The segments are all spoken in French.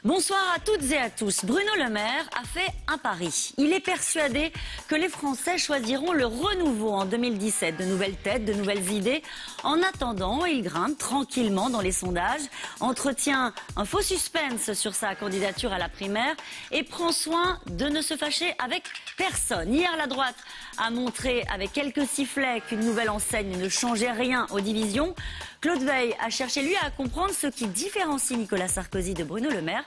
Bonsoir à toutes et à tous. Bruno Le Maire a fait un pari. Il est persuadé que les Français choisiront le renouveau en 2017. De nouvelles têtes, de nouvelles idées. En attendant, il grimpe tranquillement dans les sondages, entretient un faux suspense sur sa candidature à la primaire et prend soin de ne se fâcher avec personne. Hier, la droite a montré avec quelques sifflets qu'une nouvelle enseigne ne changeait rien aux divisions. Claude Veil a cherché, lui, à comprendre ce qui différencie Nicolas Sarkozy de Bruno Le Maire.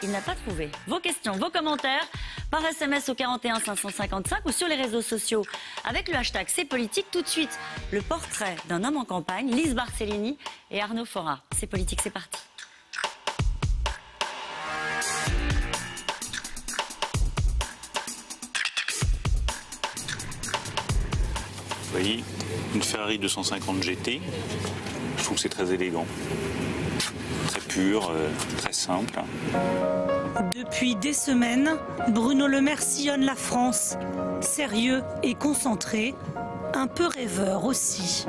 Il n'a pas trouvé. Vos questions, vos commentaires par SMS au 41 555 ou sur les réseaux sociaux avec le hashtag C'est politique. Tout de suite, le portrait d'un homme en campagne, Lise Barcellini et Arnaud Fora. C'est politique, c'est parti. Vous voyez, une Ferrari 250 GT, je trouve que c'est très élégant, très pur, très simple. Depuis des semaines, Bruno Le Maire sillonne la France, sérieux et concentré, un peu rêveur aussi.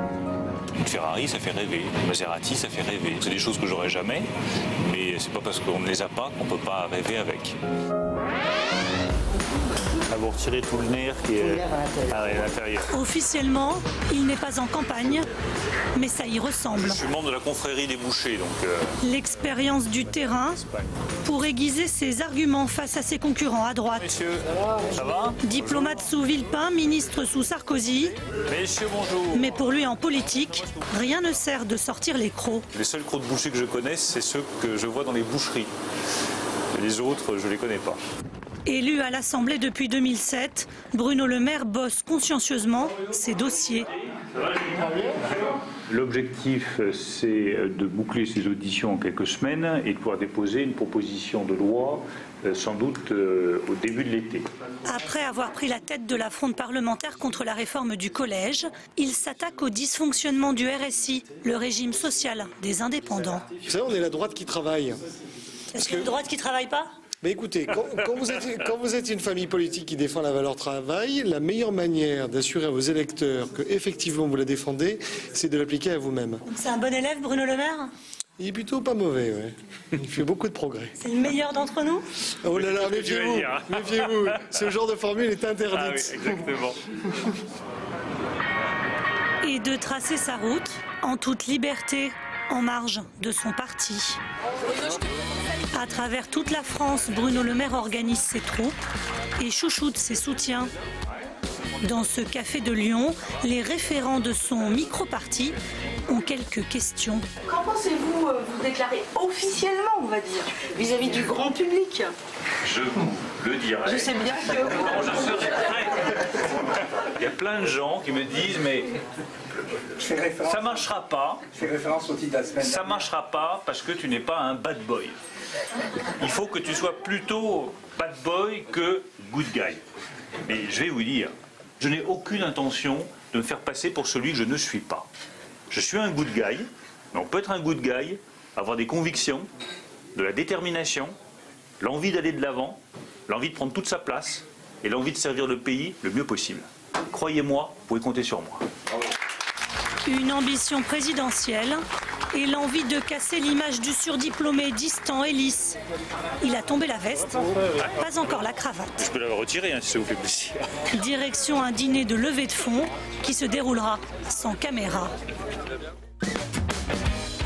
Une Ferrari, ça fait rêver. Une Maserati, ça fait rêver. C'est des choses que j'aurais jamais, mais c'est pas parce qu'on ne les a pas qu'on peut pas rêver avec. À vous retirer tout le nerf qui est à l'intérieur. Officiellement, il n'est pas en campagne, mais ça y ressemble. Je suis membre de la confrérie des bouchers, donc... L'expérience du terrain pour aiguiser ses arguments face à ses concurrents à droite. Messieurs, ça va? Diplomate sous Villepin, ministre sous Sarkozy. Messieurs, bonjour. Mais pour lui en politique, rien ne sert de sortir les crocs. Les seuls crocs de boucher que je connaisse, c'est ceux que je vois dans les boucheries. Les autres, je les connais pas. Élu à l'Assemblée depuis 2007, Bruno Le Maire bosse consciencieusement ses dossiers. L'objectif, c'est de boucler ces auditions en quelques semaines et de pouvoir déposer une proposition de loi, sans doute au début de l'été. Après avoir pris la tête de la fronde parlementaire contre la réforme du collège, il s'attaque au dysfonctionnement du RSI, le régime social des indépendants. Vous savez, on est la droite qui travaille. Est-ce qu'il y a une droite qui ne travaille pas ? Mais écoutez, quand vous êtes une famille politique qui défend la valeur travail, la meilleure manière d'assurer à vos électeurs que effectivement vous la défendez, c'est de l'appliquer à vous-même. C'est un bon élève, Bruno Le Maire ? Il est plutôt pas mauvais, ouais. Il fait beaucoup de progrès. C'est le meilleur d'entre nous ? Oh là là, méfiez-vous, méfiez-vous. Ce genre de formule est interdite. Ah oui, exactement. Et de tracer sa route en toute liberté, en marge de son parti. À travers toute la France, Bruno Le Maire organise ses troupes et chouchoute ses soutiens. Dans ce café de Lyon, les référents de son micro-parti ont quelques questions. Qu'en pensez-vous vous déclarer officiellement, on va dire, vis-à-vis du grand public? Je vous le dirai. Je sais bien que... Quand je serai prêt. Il y a plein de gens qui me disent, mais ça marchera pas. Je fais référence au titre de la semaine. Ça marchera pas parce que tu n'es pas un bad boy. Il faut que tu sois plutôt bad boy que good guy. Mais je vais vous dire, je n'ai aucune intention de me faire passer pour celui que je ne suis pas. Je suis un good guy, mais on peut être un good guy, avoir des convictions, de la détermination, l'envie d'aller de l'avant, l'envie de prendre toute sa place et l'envie de servir le pays le mieux possible. Croyez-moi, vous pouvez compter sur moi. Une ambition présidentielle et l'envie de casser l'image du surdiplômé distant et lisse. Il a tombé la veste, pas encore la cravate. Je peux la retirer si ça vous fait plaisir. Direction un dîner de levée de fonds qui se déroulera sans caméra.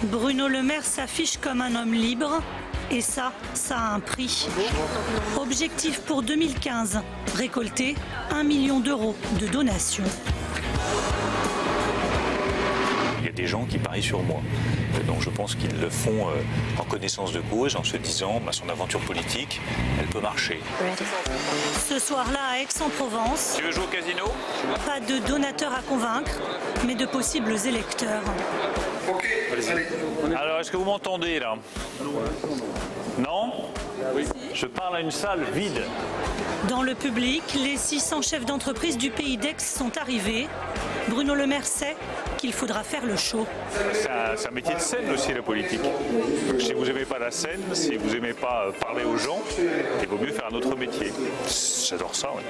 Bruno Le Maire s'affiche comme un homme libre et ça a un prix. Objectif pour 2015, récolter 1 million d'euros de donations. Il y a des gens qui parient sur moi. Donc je pense qu'ils le font en connaissance de cause, en se disant son aventure politique, elle peut marcher. Ce soir-là à Aix-en-Provence, Tu veux jouer au casino? pas de donateurs à convaincre, mais de possibles électeurs. Alors, est-ce que vous m'entendez là? Non? Je parle à une salle vide. Dans le public, les 600 chefs d'entreprise du pays d'Aix sont arrivés. Bruno Le Maire sait qu'il faudra faire le show. C'est un métier de scène aussi, la politique. Donc, si vous n'aimez pas la scène, si vous n'aimez pas parler aux gens, il vaut mieux faire un autre métier. J'adore ça, oui.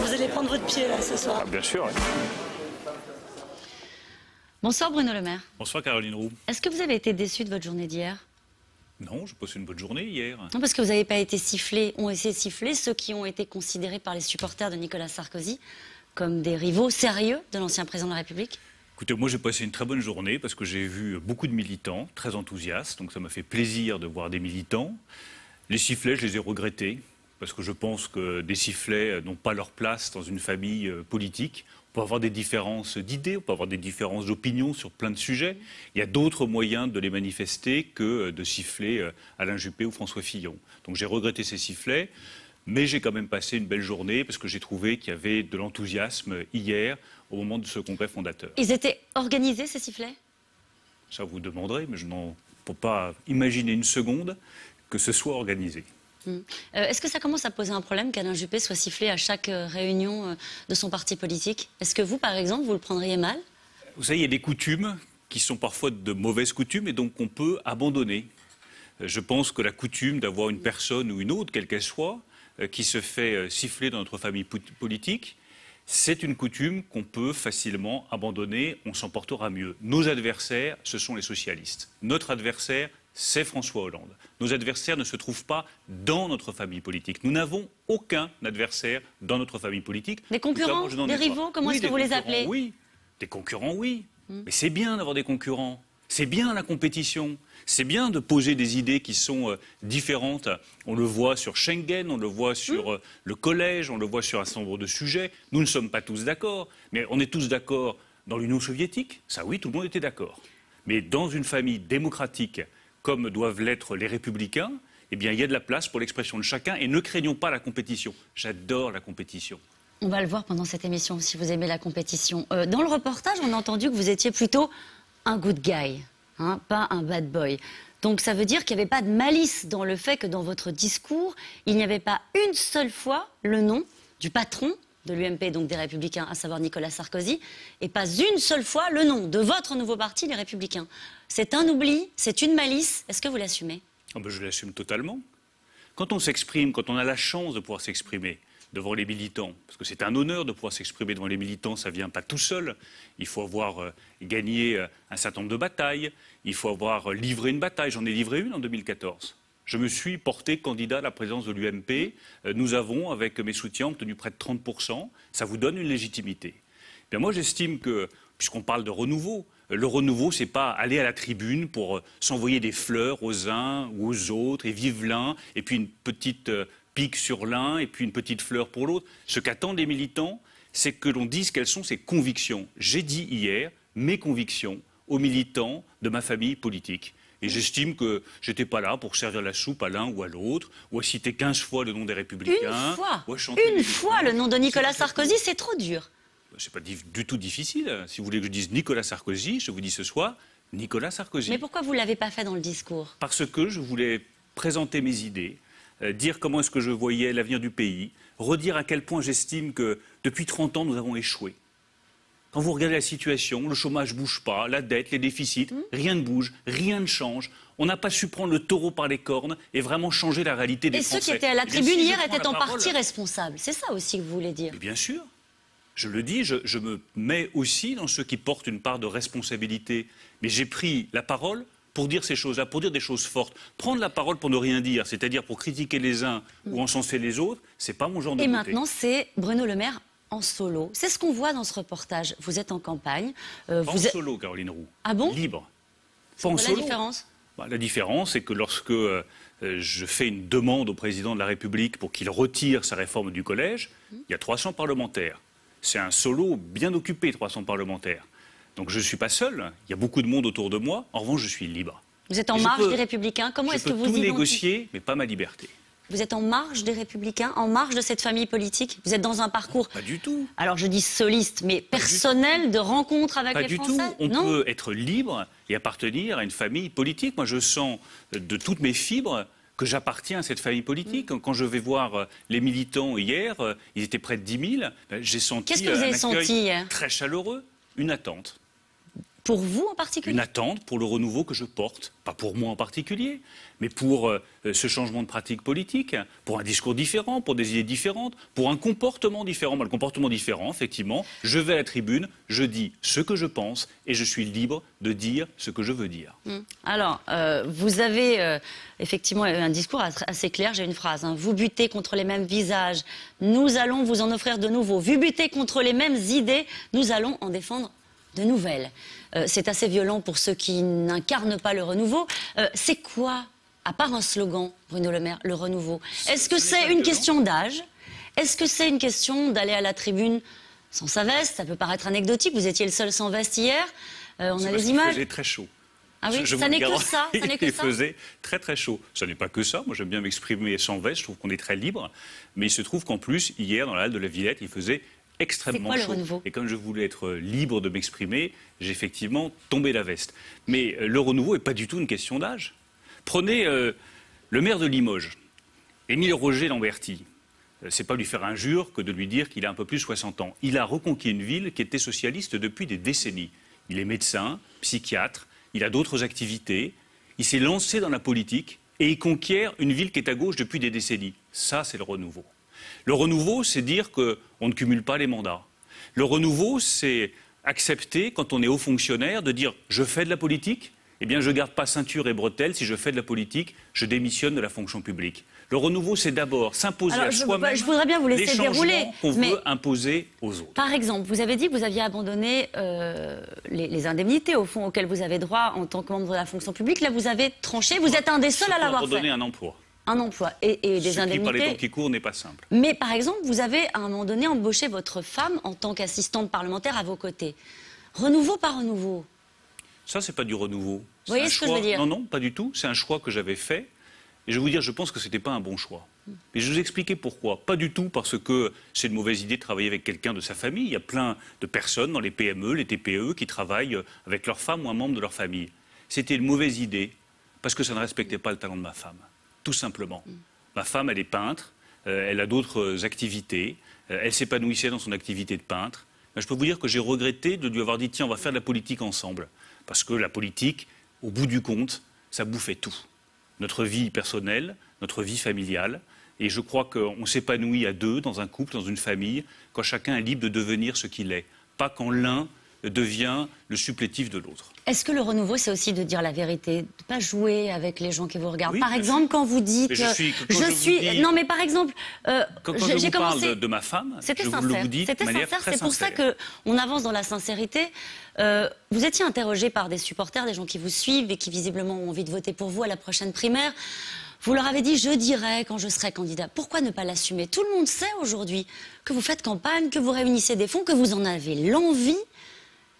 Vous allez prendre votre pied là ce soir. Ah, bien sûr, oui. Bonsoir Bruno Le Maire. Bonsoir Caroline Roux. Est-ce que vous avez été déçu de votre journée d'hier? Non, je passe une bonne journée hier. Non, parce que vous n'avez pas été sifflé, ont été sifflés ceux qui ont été considérés par les supporters de Nicolas Sarkozy comme des rivaux sérieux de l'ancien président de la République. Écoutez, moi j'ai passé une très bonne journée parce que j'ai vu beaucoup de militants très enthousiastes, donc ça m'a fait plaisir de voir des militants. Les sifflets, je les ai regrettés parce que je pense que des sifflets n'ont pas leur place dans une famille politique. On peut avoir des différences d'idées, on peut avoir des différences d'opinion sur plein de sujets. Il y a d'autres moyens de les manifester que de siffler Alain Juppé ou François Fillon. Donc j'ai regretté ces sifflets, mais j'ai quand même passé une belle journée parce que j'ai trouvé qu'il y avait de l'enthousiasme hier au moment de ce congrès fondateur. Ils étaient organisés, ces sifflets? Ça vous demanderez, mais je n'en peux pas imaginer une seconde que ce soit organisé. Est-ce que ça commence à poser un problème qu'Alain Juppé soit sifflé à chaque réunion de son parti politique? Est-ce que vous, par exemple, vous le prendriez mal? Vous savez, il y a des coutumes qui sont parfois de mauvaises coutumes et donc on peut abandonner. Je pense que la coutume d'avoir une personne ou une autre, quelle qu'elle soit, qui se fait siffler dans notre famille politique, c'est une coutume qu'on peut facilement abandonner, on s'en portera mieux. Nos adversaires, ce sont les socialistes. Notre adversaire, c'est François Hollande. Nos adversaires ne se trouvent pas dans notre famille politique. Nous n'avons aucun adversaire dans notre famille politique. Des concurrents, des rivaux, comment est-ce que vous les appelez? Oui, des concurrents, oui. Mais c'est bien d'avoir des concurrents. C'est bien la compétition. C'est bien de poser des idées qui sont différentes. On le voit sur Schengen, on le voit sur le collège, on le voit sur un certain nombre de sujets. Nous ne sommes pas tous d'accord, mais on est tous d'accord dans l'Union soviétique. Ça, oui, tout le monde était d'accord. Mais dans une famille démocratique, comme doivent l'être les républicains, eh bien, il y a de la place pour l'expression de chacun et ne craignons pas la compétition. J'adore la compétition. On va le voir pendant cette émission, si vous aimez la compétition. Dans le reportage, on a entendu que vous étiez plutôt un good guy, hein, pas un bad boy. Donc ça veut dire qu'il n'y avait pas de malice dans le fait que dans votre discours, il n'y avait pas une seule fois le nom du patron de l'UMP, donc des Républicains, à savoir Nicolas Sarkozy, et pas une seule fois le nom de votre nouveau parti, les Républicains. C'est un oubli, c'est une malice. Est-ce que vous l'assumez? Je l'assume totalement. Quand on s'exprime, quand on a la chance de pouvoir s'exprimer devant les militants, parce que c'est un honneur de pouvoir s'exprimer devant les militants, ça ne vient pas tout seul. Il faut avoir gagné un certain nombre de batailles, il faut avoir livré une bataille. J'en ai livré une en 2014. Je me suis porté candidat à la présidence de l'UMP. Nous avons, avec mes soutiens, obtenu près de 30%. Ça vous donne une légitimité. Bien, moi, j'estime que, puisqu'on parle de renouveau, le renouveau, ce n'est pas aller à la tribune pour s'envoyer des fleurs aux uns ou aux autres, et vive l'un, et puis une petite pique sur l'un, et puis une petite fleur pour l'autre. Ce qu'attendent les militants, c'est que l'on dise quelles sont ses convictions. J'ai dit hier mes convictions aux militants de ma famille politique. Et j'estime que je n'étais pas là pour servir la soupe à l'un ou à l'autre, ou à citer 15 fois le nom des Républicains. Une fois, ou à chanter une fois le nom de Nicolas Sarkozy, c'est trop dur. C'est pas du tout difficile. Si vous voulez que je dise Nicolas Sarkozy, je vous dis ce soir Nicolas Sarkozy. Mais pourquoi vous ne l'avez pas fait dans le discours? Parce que je voulais présenter mes idées, dire comment est-ce que je voyais l'avenir du pays, redire à quel point j'estime que depuis 30 ans, nous avons échoué. Quand vous regardez la situation, le chômage ne bouge pas, la dette, les déficits, rien ne bouge, rien ne change. On n'a pas su prendre le taureau par les cornes et vraiment changer la réalité des Français. Et ceux qui étaient à la tribune hier étaient en partie responsables. C'est ça aussi que vous voulez dire? Mais bien sûr. Je le dis, je me mets aussi dans ceux qui portent une part de responsabilité. Mais j'ai pris la parole pour dire ces choses-là, pour dire des choses fortes. Prendre la parole pour ne rien dire, c'est-à-dire pour critiquer les uns ou encenser les autres, c'est pas mon genre de Et beauté. maintenant, c'est Bruno Le Maire en solo. C'est ce qu'on voit dans ce reportage. Vous êtes en campagne. En solo, Caroline Roux. Ah bon? Libre. Pas en solo. La différence? La différence, c'est que lorsque je fais une demande au président de la République pour qu'il retire sa réforme du collège, il y a 300 parlementaires. C'est un solo bien occupé, 300 parlementaires. Donc je ne suis pas seul, il y a beaucoup de monde autour de moi. En revanche, je suis libre. Vous êtes en marge des Républicains. Comment est-ce que vous Je peux tout négocier, mais pas ma liberté. Vous êtes en marge des Républicains, en marge de cette famille politique? Vous êtes dans un parcours... Pas du tout. Alors je dis soliste, mais personnel, de rencontre avec les Français? Pas du tout. On peut être libre et appartenir à une famille politique. Moi, je sens de toutes mes fibres que j'appartiens à cette famille politique. Quand je vais voir les militants hier, ils étaient près de 10 000, j'ai senti un accueil très chaleureux, une attente. Pour vous en particulier? Une attente pour le renouveau que je porte, pas pour moi en particulier, mais pour ce changement de pratique politique, pour un discours différent, pour des idées différentes, pour un comportement différent. Le comportement différent, effectivement, je vais à la tribune, je dis ce que je pense et je suis libre de dire ce que je veux dire. Alors, vous avez effectivement un discours assez clair, j'ai une phrase. Vous butez contre les mêmes visages, nous allons vous en offrir de nouveaux. Vous butez contre les mêmes idées, nous allons en défendre de nouvelles. C'est assez violent pour ceux qui n'incarnent pas le renouveau. C'est quoi, à part un slogan, Bruno Le Maire, le renouveau? Est-ce que c'est une question d'âge? Est-ce que c'est une question d'aller à la tribune sans sa veste? Ça peut paraître anecdotique, vous étiez le seul sans veste hier. On a les images. Il faisait très chaud. Ah oui, ça n'est que ça, ça n'est que ça. Il faisait très très chaud. Ça n'est pas que ça. Moi, j'aime bien m'exprimer sans veste. Je trouve qu'on est très libre. Mais il se trouve qu'en plus, hier, dans la halle de la Villette, il faisait extrêmement chaud. Le renouveau? Et comme je voulais être libre de m'exprimer, j'ai effectivement tombé la veste. Mais le renouveau n'est pas du tout une question d'âge. Prenez le maire de Limoges, Émile Roger-Lamberty. C'est pas lui faire injure que de lui dire qu'il a un peu plus de 60 ans. Il a reconquis une ville qui était socialiste depuis des décennies. Il est médecin, psychiatre, il a d'autres activités. Il s'est lancé dans la politique et il conquiert une ville qui est à gauche depuis des décennies. Ça, c'est le renouveau. Le renouveau, c'est dire qu'on ne cumule pas les mandats. Le renouveau, c'est accepter, quand on est haut fonctionnaire, de dire « je fais de la politique ». Eh bien, je ne garde pas ceinture et bretelles. Si je fais de la politique, je démissionne de la fonction publique. Le renouveau, c'est d'abord s'imposer à soi-même les changements qu'on veut imposer aux autres. Par exemple, vous avez dit que vous aviez abandonné les indemnités, au fond, auxquelles vous avez droit en tant que membre de la fonction publique. Là, vous avez tranché. Vous êtes un des seuls à l'avoir fait. Abandonner un emploi. Un emploi et des indemnités. Ce qui, par les temps qui courent, n'est pas simple. Mais, par exemple, vous avez, à un moment donné, embauché votre femme en tant qu'assistante parlementaire à vos côtés. Renouveau par renouveau? Ça, c'est pas du renouveau. Vous voyez ce que je veux dire? Non, non, pas du tout. C'est un choix que j'avais fait. Et je vais vous dire, je pense que ce n'était pas un bon choix. Et je vais vous expliquer pourquoi. Pas du tout parce que c'est une mauvaise idée de travailler avec quelqu'un de sa famille. Il y a plein de personnes dans les PME, les TPE qui travaillent avec leur femme ou un membre de leur famille. C'était une mauvaise idée parce que ça ne respectait pas le talent de ma femme. Tout simplement. Ma femme, elle est peintre, elle a d'autres activités, elle s'épanouissait dans son activité de peintre. Mais je peux vous dire que j'ai regretté de lui avoir dit « tiens, on va faire de la politique ensemble ». Parce que la politique, au bout du compte, ça bouffait tout. Notre vie personnelle, notre vie familiale. Et je crois qu'on s'épanouit à deux, dans un couple, dans une famille, quand chacun est libre de devenir ce qu'il est. Pas quand l'un devient le supplétif de l'autre. Est-ce que le renouveau, c'est aussi de dire la vérité, de ne pas jouer avec les gens qui vous regardent? Oui, par exemple, quand vous dites non, mais par exemple, quand je vous parle de ma femme, je vous le dis de manière très sincère. C'est pour ça qu'on avance dans la sincérité. Vous étiez interrogé par des supporters, des gens qui vous suivent et qui visiblement ont envie de voter pour vous à la prochaine primaire. Vous leur avez dit « je dirai quand je serai candidat ». Pourquoi ne pas l'assumer? Tout le monde sait aujourd'hui que vous faites campagne, que vous réunissez des fonds, que vous en avez l'envie.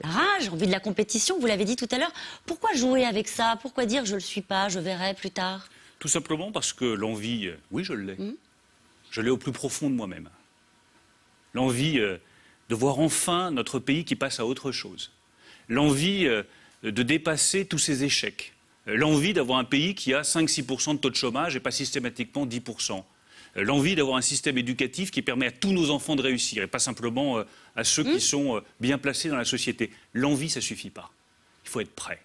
La rage, envie de la compétition, vous l'avez dit tout à l'heure. Pourquoi jouer avec ça? Pourquoi dire « je ne le suis pas, je verrai plus tard » ? Tout simplement parce que l'envie, oui, je l'ai. Je l'ai au plus profond de moi-même. L'envie de voir enfin notre pays qui passe à autre chose. L'envie de dépasser tous ces échecs. L'envie d'avoir un pays qui a 5-6% de taux de chômage et pas systématiquement 10%. L'envie d'avoir un système éducatif qui permet à tous nos enfants de réussir et pas simplement à ceux qui sont bien placés dans la société. L'envie, ça ne suffit pas. Il faut être prêt.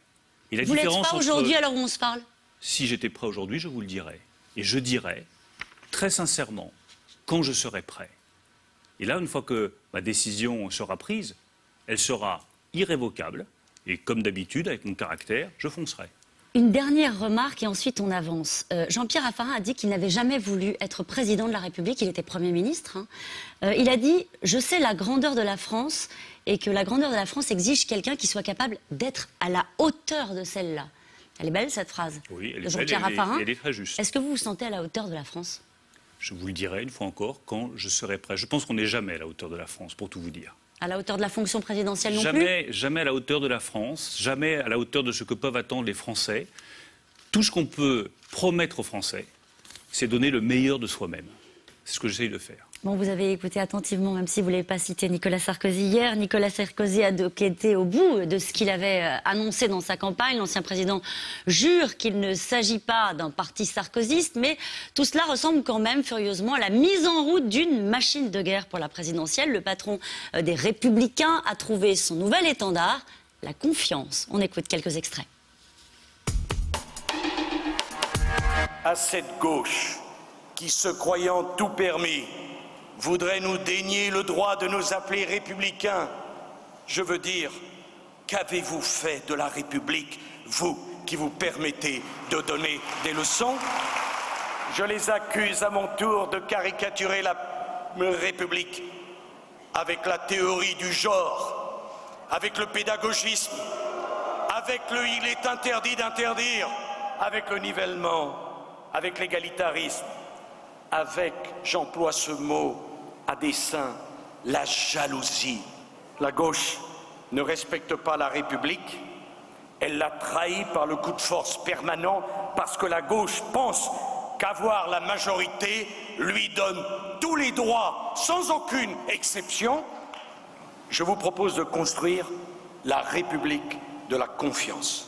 Et la vous l'êtes pas aujourd'hui alors où on se parle? Si j'étais prêt aujourd'hui, je vous le dirais. Et je dirais, très sincèrement, quand je serai prêt. Et là, une fois que ma décision sera prise, elle sera irrévocable. Et comme d'habitude, avec mon caractère, je foncerai. Une dernière remarque et ensuite on avance. Jean-Pierre Raffarin a dit qu'il n'avait jamais voulu être président de la République, il était Premier ministre. Il a dit « je sais la grandeur de la France et que la grandeur de la France exige quelqu'un qui soit capable d'être à la hauteur de celle-là ». Elle est belle cette phrase? Oui, elle de est Jean-Pierre belle, Raffarin. elle est très juste. Est-ce que vous vous sentez à la hauteur de la France? Je vous le dirai une fois encore quand je serai prêt. Je pense qu'on n'est jamais à la hauteur de la France, pour tout vous dire. À la hauteur de la fonction présidentielle non plus? Jamais à la hauteur de la France, jamais à la hauteur de ce que peuvent attendre les Français. Tout ce qu'on peut promettre aux Français, c'est donner le meilleur de soi-même. C'est ce que j'essaye de faire. Bon, vous avez écouté attentivement, même si vous ne l'avez pas cité Nicolas Sarkozy hier. Nicolas Sarkozy a donc été au bout de ce qu'il avait annoncé dans sa campagne. L'ancien président jure qu'il ne s'agit pas d'un parti sarkozyste, mais tout cela ressemble quand même furieusement à la mise en route d'une machine de guerre pour la présidentielle. Le patron des Républicains a trouvé son nouvel étendard, la confiance. On écoute quelques extraits. À cette gauche qui, se croyant tout permis, voudrait nous dénier le droit de nous appeler républicains, je veux dire, qu'avez-vous fait de la République, vous qui vous permettez de donner des leçons? Je les accuse à mon tour de caricaturer la République avec la théorie du genre, avec le pédagogisme, avec le « il est interdit d'interdire », avec le nivellement, avec l'égalitarisme, avec, j'emploie ce mot à dessein, la jalousie. La gauche ne respecte pas la République, elle l'a trahie par le coup de force permanent, parce que la gauche pense qu'avoir la majorité lui donne tous les droits, sans aucune exception. Je vous propose de construire la République de la confiance.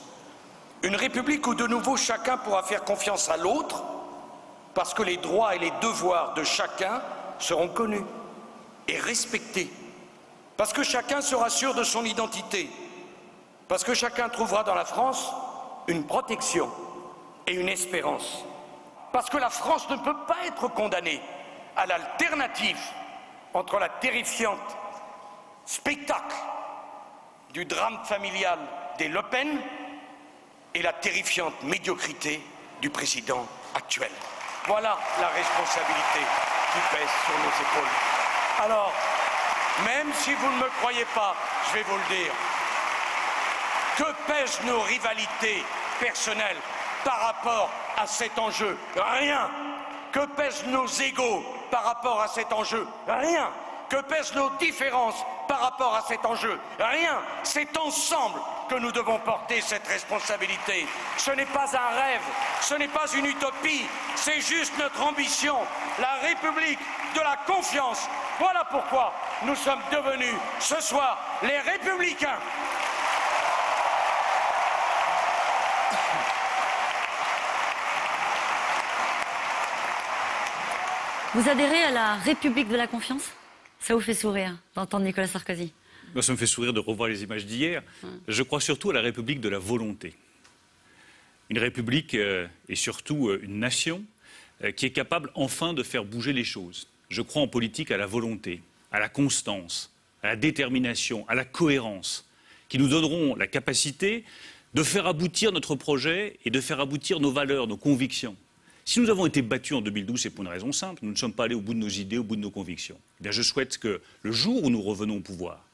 Une République où de nouveau chacun pourra faire confiance à l'autre, parce que les droits et les devoirs de chacun seront connus et respectés, parce que chacun sera sûr de son identité, parce que chacun trouvera dans la France une protection et une espérance, parce que la France ne peut pas être condamnée à l'alternative entre la terrifiante spectacle du drame familial des Le Pen et la terrifiante médiocrité du président actuel. Voilà la responsabilité qui pèse sur nos épaules. Alors, même si vous ne me croyez pas, je vais vous le dire. Que pèsent nos rivalités personnelles par rapport à cet enjeu? Rien. Que pèsent nos égos par rapport à cet enjeu? Rien. Que pèsent nos différences par rapport à cet enjeu? Rien. C'est ensemble que nous devons porter cette responsabilité. Ce n'est pas un rêve, ce n'est pas une utopie, c'est juste notre ambition, la République de la confiance. Voilà pourquoi nous sommes devenus ce soir les Républicains. Vous adhérez à la République de la confiance? Ça vous fait sourire d'entendre Nicolas Sarkozy? Moi, ça me fait sourire de revoir les images d'hier. Je crois surtout à la République de la volonté. Une République et surtout une nation qui est capable enfin de faire bouger les choses. Je crois en politique à la volonté, à la constance, à la détermination, à la cohérence, qui nous donneront la capacité de faire aboutir notre projet et de faire aboutir nos valeurs, nos convictions. Si nous avons été battus en 2012, c'est pour une raison simple. Nous ne sommes pas allés au bout de nos idées, au bout de nos convictions. Eh bien, je souhaite que le jour où nous revenons au pouvoir,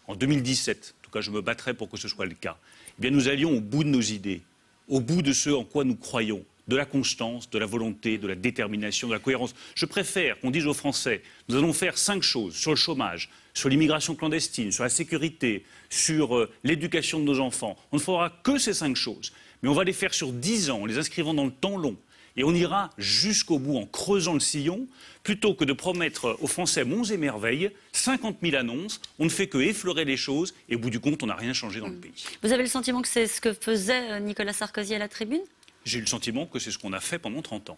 en 2017, en tout cas je me battrai pour que ce soit le cas, eh bien, nous allions au bout de nos idées, au bout de ce en quoi nous croyons, de la constance, de la volonté, de la détermination, de la cohérence. Je préfère qu'on dise aux Français, nous allons faire 5 choses sur le chômage, sur l'immigration clandestine, sur la sécurité, sur l'éducation de nos enfants. On ne fera que ces 5 choses, mais on va les faire sur 10 ans, en les inscrivant dans le temps long. Et on ira jusqu'au bout en creusant le sillon, plutôt que de promettre aux Français monts et merveilles, 50 000 annonces, on ne fait que effleurer les choses, et au bout du compte, on n'a rien changé dans le pays. Vous avez le sentiment que c'est ce que faisait Nicolas Sarkozy à la tribune? J'ai eu le sentiment que c'est ce qu'on a fait pendant 30 ans.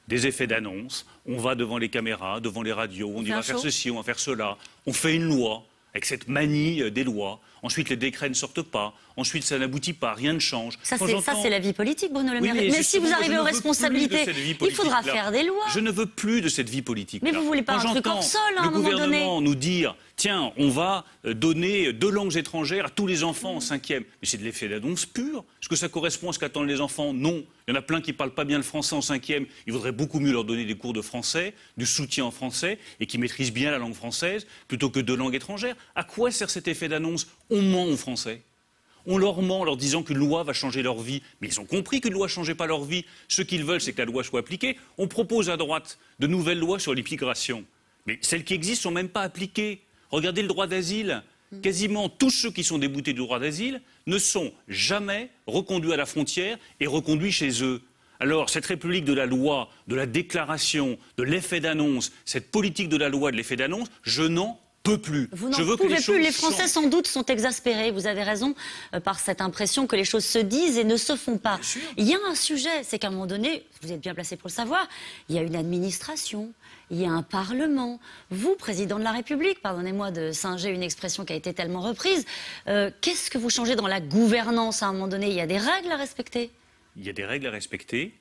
Des effets d'annonce, on va devant les caméras, devant les radios, on ira faire ceci, on va faire cela, on fait une loi, avec cette manie des lois. Ensuite, les décrets ne sortent pas. Ensuite, ça n'aboutit pas. Rien ne change. Ça, c'est la vie politique, Bruno Le Maire. Oui, mais si vous arrivez aux responsabilités, il faudra faire des lois. Je ne veux plus de cette vie politique. Mais vous ne voulez pas un truc hors sol, à un moment donné. Le gouvernement nous dire, tiens, on va donner 2 langues étrangères à tous les enfants en 5e. Mais c'est de l'effet d'annonce pur. Est-ce que ça correspond à ce qu'attendent les enfants? Non. Il y en a plein qui ne parlent pas bien le français en 5e. Il vaudrait beaucoup mieux leur donner des cours de français, du soutien en français, et qui maîtrisent bien la langue française, plutôt que 2 langues étrangères. À quoi sert cet effet d'annonce? On ment aux Français. On leur ment en leur disant qu'une loi va changer leur vie. Mais ils ont compris qu'une loi ne changeait pas leur vie. Ce qu'ils veulent, c'est que la loi soit appliquée. On propose à droite de nouvelles lois sur l'immigration. Mais celles qui existent ne sont même pas appliquées. Regardez le droit d'asile. Quasiment tous ceux qui sont déboutés du droit d'asile ne sont jamais reconduits à la frontière et reconduits chez eux. Alors, cette République de la loi, de la déclaration, de l'effet d'annonce, cette politique de la loi, de l'effet d'annonce, je n'en peux plus. Vous n'en Je veux que pouvez les plus. choses Les Français, changent. sans doute, sont exaspérés. Vous avez raison par cette impression que les choses se disent et ne se font pas. Bien sûr. Il y a un sujet, c'est qu'à un moment donné, vous êtes bien placé pour le savoir, il y a une administration, il y a un parlement. Vous, président de la République, pardonnez-moi de singer une expression qui a été tellement reprise, qu'est-ce que vous changez dans la gouvernance à un moment donné? Il y a des règles à respecter. Il y a des règles à respecter,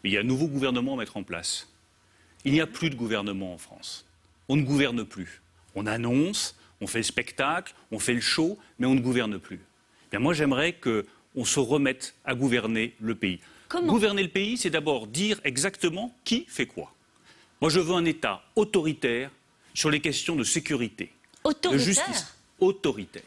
mais il y a un nouveau gouvernement à mettre en place. Il n'y a plus de gouvernement en France. On ne gouverne plus. On annonce, on fait le spectacle, on fait le show, mais on ne gouverne plus. Bien, moi, j'aimerais qu'on se remette à gouverner le pays. Comment ? Gouverner le pays, c'est d'abord dire exactement qui fait quoi. Moi, je veux un État autoritaire sur les questions de sécurité, Autoritaire. de justice. Autoritaire.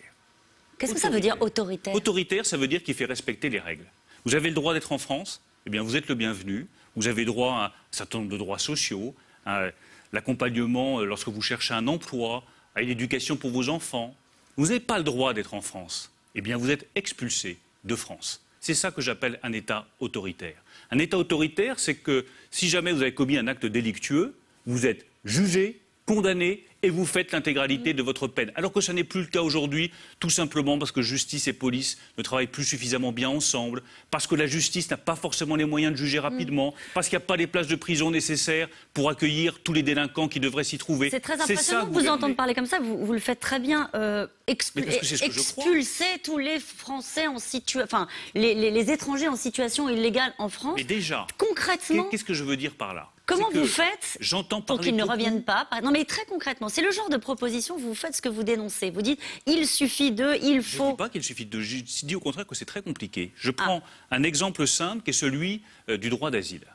Qu'est-ce que ça veut dire, autoritaire? Autoritaire, ça veut dire qu'il fait respecter les règles. Vous avez le droit d'être en France, eh bien vous êtes le bienvenu. Vous avez droit à un certain nombre de droits sociaux, à l'accompagnement lorsque vous cherchez un emploi, à une éducation pour vos enfants. Vous n'avez pas le droit d'être en France, eh bien vous êtes expulsé de France. C'est ça que j'appelle un État autoritaire. Un État autoritaire, c'est que si jamais vous avez commis un acte délictueux, vous êtes jugé, condamné et vous faites l'intégralité de votre peine. Alors que ça n'est plus le cas aujourd'hui, tout simplement parce que justice et police ne travaillent plus suffisamment bien ensemble, parce que la justice n'a pas forcément les moyens de juger rapidement, parce qu'il n'y a pas les places de prison nécessaires pour accueillir tous les délinquants qui devraient s'y trouver. C'est très impressionnant de vous entendre parler comme ça. Vous le faites très bien. Mais parce que c'est ce que je crois. Expulser tous les Français enfin les étrangers en situation illégale en France. Mais déjà, concrètement, qu'est-ce que je veux dire par là? comment C'est que vous faites j'entends pour parler qu'ils ne beaucoup. reviennent pas? Non, mais très concrètement, c'est le genre de proposition, vous faites ce que vous dénoncez. Vous dites, il suffit de, il Je ne faut... dis pas qu'il suffit de... Je dis au contraire que c'est très compliqué. Je prends un exemple simple qui est celui du droit d'asile.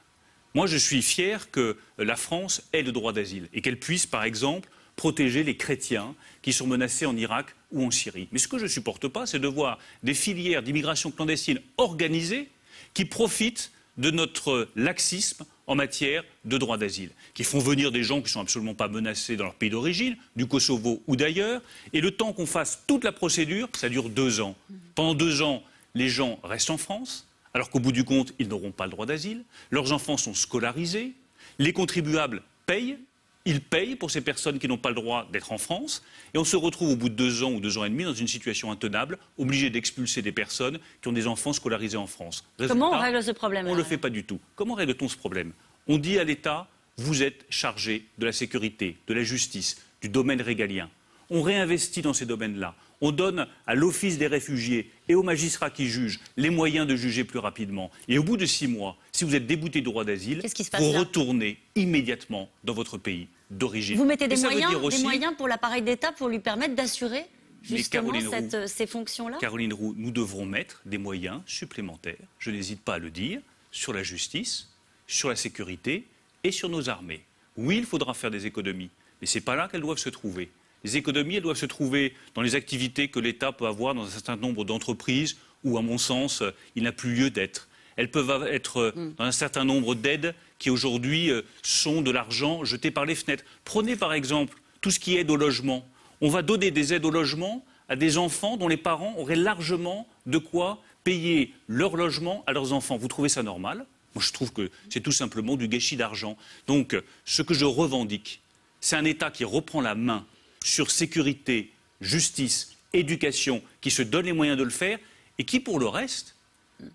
Moi, je suis fier que la France ait le droit d'asile et qu'elle puisse, par exemple, protéger les chrétiens qui sont menacés en Irak ou en Syrie. Mais ce que je ne supporte pas, c'est de voir des filières d'immigration clandestine organisées qui profitent de notre laxisme en matière de droit d'asile, qui font venir des gens qui ne sont absolument pas menacés dans leur pays d'origine, du Kosovo ou d'ailleurs, et le temps qu'on fasse toute la procédure, ça dure 2 ans. Pendant 2 ans, les gens restent en France, alors qu'au bout du compte, ils n'auront pas le droit d'asile, leurs enfants sont scolarisés, les contribuables payent, ils payent pour ces personnes qui n'ont pas le droit d'être en France, et on se retrouve au bout de 2 ans ou 2 ans et demi dans une situation intenable, obligé d'expulser des personnes qui ont des enfants scolarisés en France. Comment on Résultat, règle ce problème? on ne le fait pas du tout. Comment règle-t-on ce problème? On dit à l'État, vous êtes chargé de la sécurité, de la justice, du domaine régalien. On réinvestit dans ces domaines-là. On donne à l'Office des réfugiés et aux magistrats qui jugent les moyens de juger plus rapidement. Et au bout de 6 mois, si vous êtes débouté du droit d'asile, Qu'est-ce qui se passe vous là retournez immédiatement dans votre pays d'origine. Vous mettez Et des ça veut moyens, dire aussi- pour l'appareil d'État pour lui permettre d'assurer justement Caroline Roux, ces fonctions-là? Caroline Roux, nous devrons mettre des moyens supplémentaires, je n'hésite pas à le dire, sur la justice, sur la sécurité et sur nos armées. Oui, il faudra faire des économies, mais ce n'est pas là qu'elles doivent se trouver. Les économies, elles doivent se trouver dans les activités que l'État peut avoir dans un certain nombre d'entreprises où, à mon sens, il n'a plus lieu d'être. Elles peuvent être dans un certain nombre d'aides qui, aujourd'hui, sont de l'argent jeté par les fenêtres. Prenez, par exemple, tout ce qui est aide au logement. On va donner des aides au logement à des enfants dont les parents auraient largement de quoi payer leur logement à leurs enfants. Vous trouvez ça normal? Moi, je trouve que c'est tout simplement du gâchis d'argent. Donc, ce que je revendique, c'est un État qui reprend la main sur sécurité, justice, éducation, qui se donne les moyens de le faire et qui, pour le reste,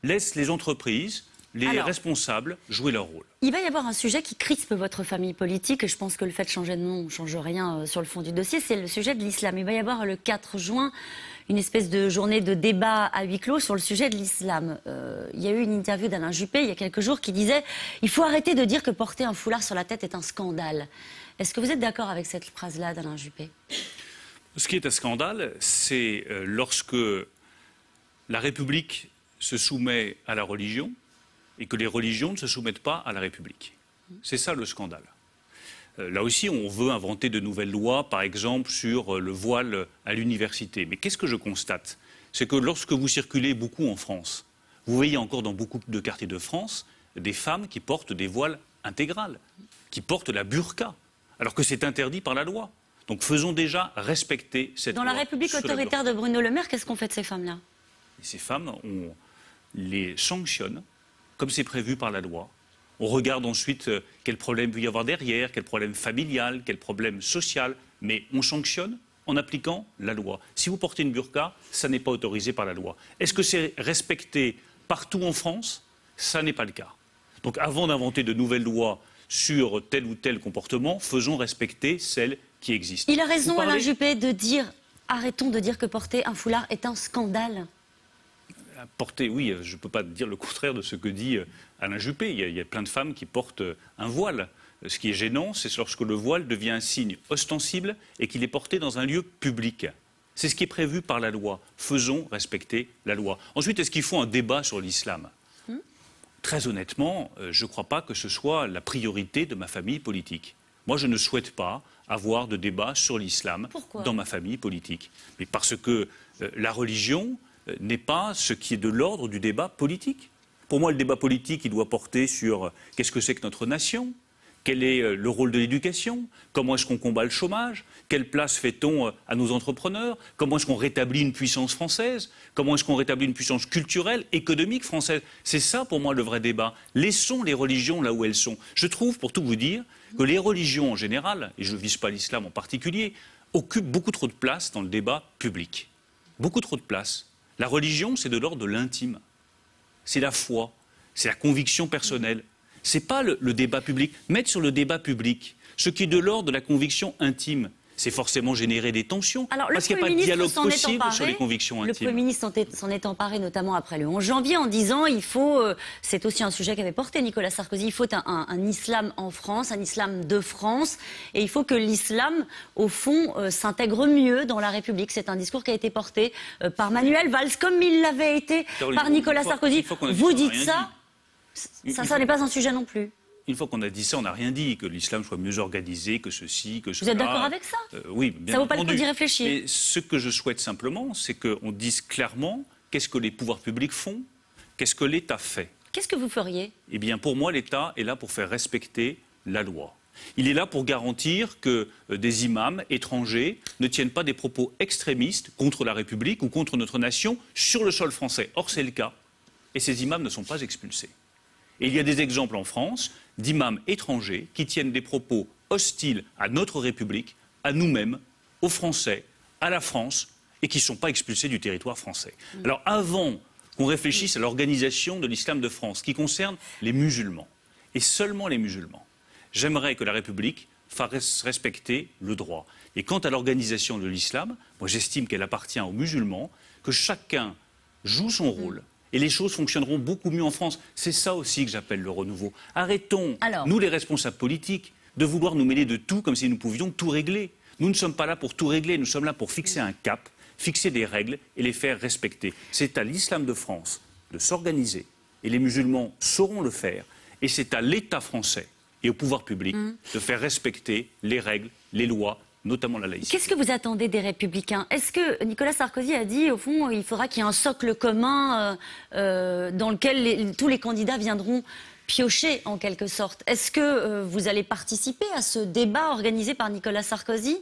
laisse les entreprises, les responsables jouer leur rôle. Il va y avoir un sujet qui crispe votre famille politique, et je pense que le fait de changer de nom ne change rien sur le fond du dossier, c'est le sujet de l'islam. Il va y avoir le 4 juin une espèce de journée de débat à huis clos sur le sujet de l'islam. Il y a eu une interview d'Alain Juppé il y a quelques jours qui disait « Il faut arrêter de dire que porter un foulard sur la tête est un scandale ». Est-ce que vous êtes d'accord avec cette phrase-là d'Alain Juppé? Ce qui est un scandale, c'est lorsque la République se soumet à la religion et que les religions ne se soumettent pas à la République. C'est ça le scandale. Là aussi, on veut inventer de nouvelles lois, par exemple sur le voile à l'université. Mais qu'est-ce que je constate? C'est que lorsque vous circulez beaucoup en France, vous voyez encore dans beaucoup de quartiers de France des femmes qui portent des voiles intégrales, qui portent la burqa, alors que c'est interdit par la loi. Donc faisons déjà respecter cette loi. Dans la République autoritaire de Bruno Le Maire, qu'est-ce qu'on fait de ces femmes-là? Ces femmes, on les sanctionne, comme c'est prévu par la loi. On regarde ensuite quel problème peut y avoir derrière, quel problème familial, quel problème social, mais on sanctionne en appliquant la loi. Si vous portez une burqa, ça n'est pas autorisé par la loi. Est-ce que c'est respecté partout en France? Ça n'est pas le cas. Donc avant d'inventer de nouvelles lois sur tel ou tel comportement, faisons respecter celles qui existent. Il a raison, Alain Juppé, de dire arrêtons de dire que porter un foulard est un scandale. Porter, oui, je ne peux pas dire le contraire de ce que dit Alain Juppé. Il y a plein de femmes qui portent un voile. Ce qui est gênant, c'est lorsque le voile devient un signe ostensible et qu'il est porté dans un lieu public. C'est ce qui est prévu par la loi. Faisons respecter la loi. Ensuite, est-ce qu'il faut un débat sur l'islam? Très honnêtement, je ne crois pas que ce soit la priorité de ma famille politique. Moi, je ne souhaite pas avoir de débat sur l'islam dans ma famille politique. Mais parce que la religion n'est pas ce qui est de l'ordre du débat politique. Pour moi, le débat politique, il doit porter sur qu'est-ce que c'est que notre nation, quel est le rôle de l'éducation, comment est-ce qu'on combat le chômage, quelle place fait-on à nos entrepreneurs, comment est-ce qu'on rétablit une puissance française, comment est-ce qu'on rétablit une puissance culturelle, économique française. C'est ça pour moi le vrai débat. Laissons les religions là où elles sont. Je trouve, pour tout vous dire, que les religions en général, et je ne vise pas l'islam en particulier, occupent beaucoup trop de place dans le débat public. Beaucoup trop de place. La religion, c'est de l'ordre de l'intime. C'est la foi, c'est la conviction personnelle. Ce n'est pas le débat public. Mettre sur le débat public ce qui est de l'ordre de la conviction intime, c'est forcément générer des tensions. Alors, parce qu'il n'y a pas de dialogue possible sur les convictions intimes. Le Premier ministre s'en est emparé notamment après le 11 janvier en disant il faut, c'est aussi un sujet qu'avait porté Nicolas Sarkozy, il faut un islam en France, un islam de France, et il faut que l'islam, au fond, s'intègre mieux dans la République. C'est un discours qui a été porté par Manuel Valls, comme il l'avait été par Nicolas Sarkozy. Vous dites ça, ça n'est pas un sujet non plus. Une fois qu'on a dit ça, on n'a rien dit, que l'islam soit mieux organisé, que ceci, que cela. Vous êtes d'accord avec ça? Oui, bien entendu. Ça vaut pas le coup d'y réfléchir. Mais ce que je souhaite simplement, c'est qu'on dise clairement qu'est-ce que les pouvoirs publics font, qu'est-ce que l'État fait. Qu'est-ce que vous feriez? Eh bien, pour moi, l'État est là pour faire respecter la loi. Il est là pour garantir que des imams étrangers ne tiennent pas des propos extrémistes contre la République ou contre notre nation sur le sol français. Or, c'est le cas. Et ces imams ne sont pas expulsés. Et il y a des exemples en France d'imams étrangers qui tiennent des propos hostiles à notre République, à nous-mêmes, aux Français, à la France, et qui ne sont pas expulsés du territoire français. Alors avant qu'on réfléchisse à l'organisation de l'islam de France, qui concerne les musulmans, et seulement les musulmans, j'aimerais que la République fasse respecter le droit. Et quant à l'organisation de l'islam, moi j'estime qu'elle appartient aux musulmans, que chacun joue son rôle. Et les choses fonctionneront beaucoup mieux en France. C'est ça aussi que j'appelle le renouveau. Arrêtons, nous les responsables politiques, de vouloir nous mêler de tout comme si nous pouvions tout régler. Nous ne sommes pas là pour tout régler, nous sommes là pour fixer un cap, fixer des règles et les faire respecter. C'est à l'islam de France de s'organiser, et les musulmans sauront le faire, et c'est à l'État français et au pouvoir public de faire respecter les règles, les lois, notamment la laïcité. Qu'est-ce que vous attendez des Républicains? Est-ce que Nicolas Sarkozy a dit, au fond, il faudra qu'il y ait un socle commun dans lequel tous les candidats viendront piocher, en quelque sorte? Est-ce que vous allez participer à ce débat organisé par Nicolas Sarkozy